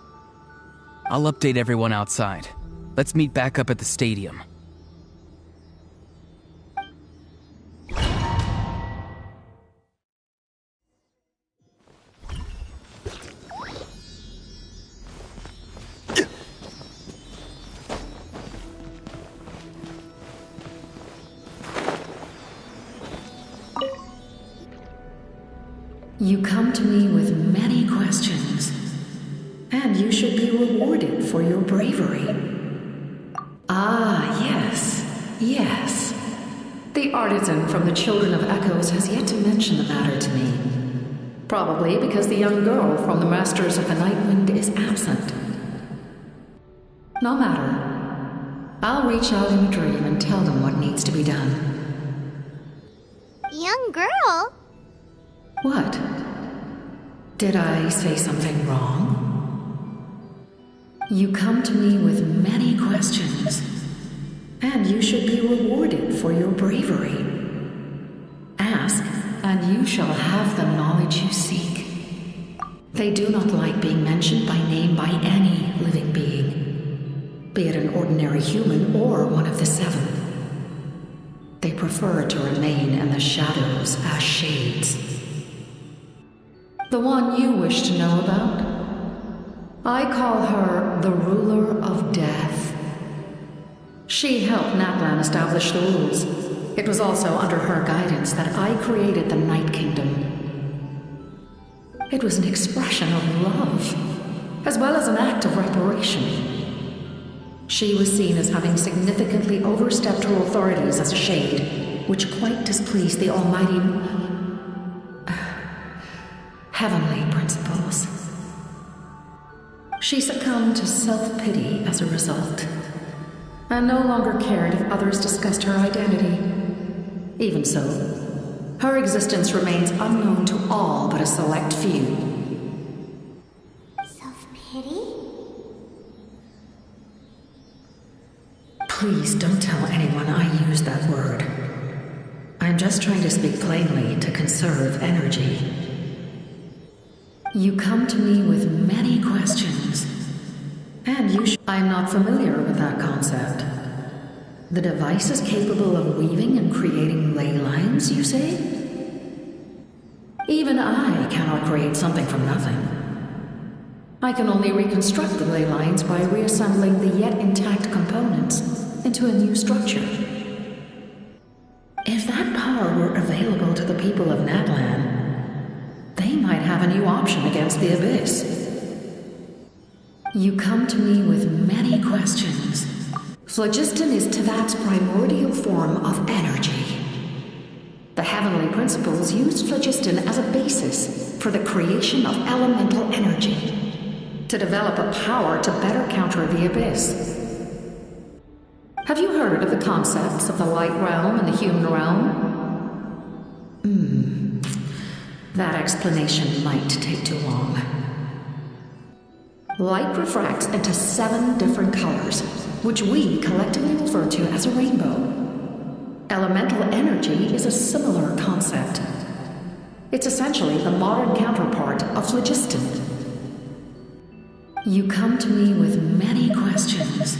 I'll update everyone outside. Let's meet back up at the stadium. You come to me with many questions, and you should be rewarded for your bravery. Ah, yes, yes. The artisan from the Children of Echoes has yet to mention the matter to me. Probably because the young girl from the Masters of the Nightwind is absent. No matter. I'll reach out in a dream and tell them what needs to be done. Young girl? What? Did I say something wrong? You come to me with many questions, and you should be rewarded for your bravery. Ask, and you shall have the knowledge you seek. They do not like being mentioned by name by any living being, be it an ordinary human or one of the seven. They prefer to remain in the shadows as shades. The one you wish to know about? I call her the Ruler of Death. She helped Natlan establish the rules. It was also under her guidance that I created the Night Kingdom. It was an expression of love, as well as an act of reparation. She was seen as having significantly overstepped her authorities as a shade, which quite displeased the almighty heavenly principles. She succumbed to self-pity as a result, and no longer cared if others discussed her identity. Even so, her existence remains unknown to all but a select few. Self-pity? Please don't tell anyone I used that word. I'm just trying to speak plainly to conserve energy. You come to me with many questions, and I'm not familiar with that concept. The device is capable of weaving and creating ley lines, you say? Even I cannot create something from nothing. I can only reconstruct the ley lines by reassembling the yet intact components into a new structure. If that power were available to the people of Natlan, they might have a new option against the Abyss. You come to me with many questions. Phlogiston is Teyvat's primordial form of energy. The heavenly principles used phlogiston as a basis for the creation of elemental energy, to develop a power to better counter the Abyss. Have you heard of the concepts of the light realm and the human realm? That explanation might take too long. Light refracts into 7 different colors, which we collectively refer to as a rainbow. Elemental energy is a similar concept. It's essentially the modern counterpart of phlogiston. You come to me with many questions.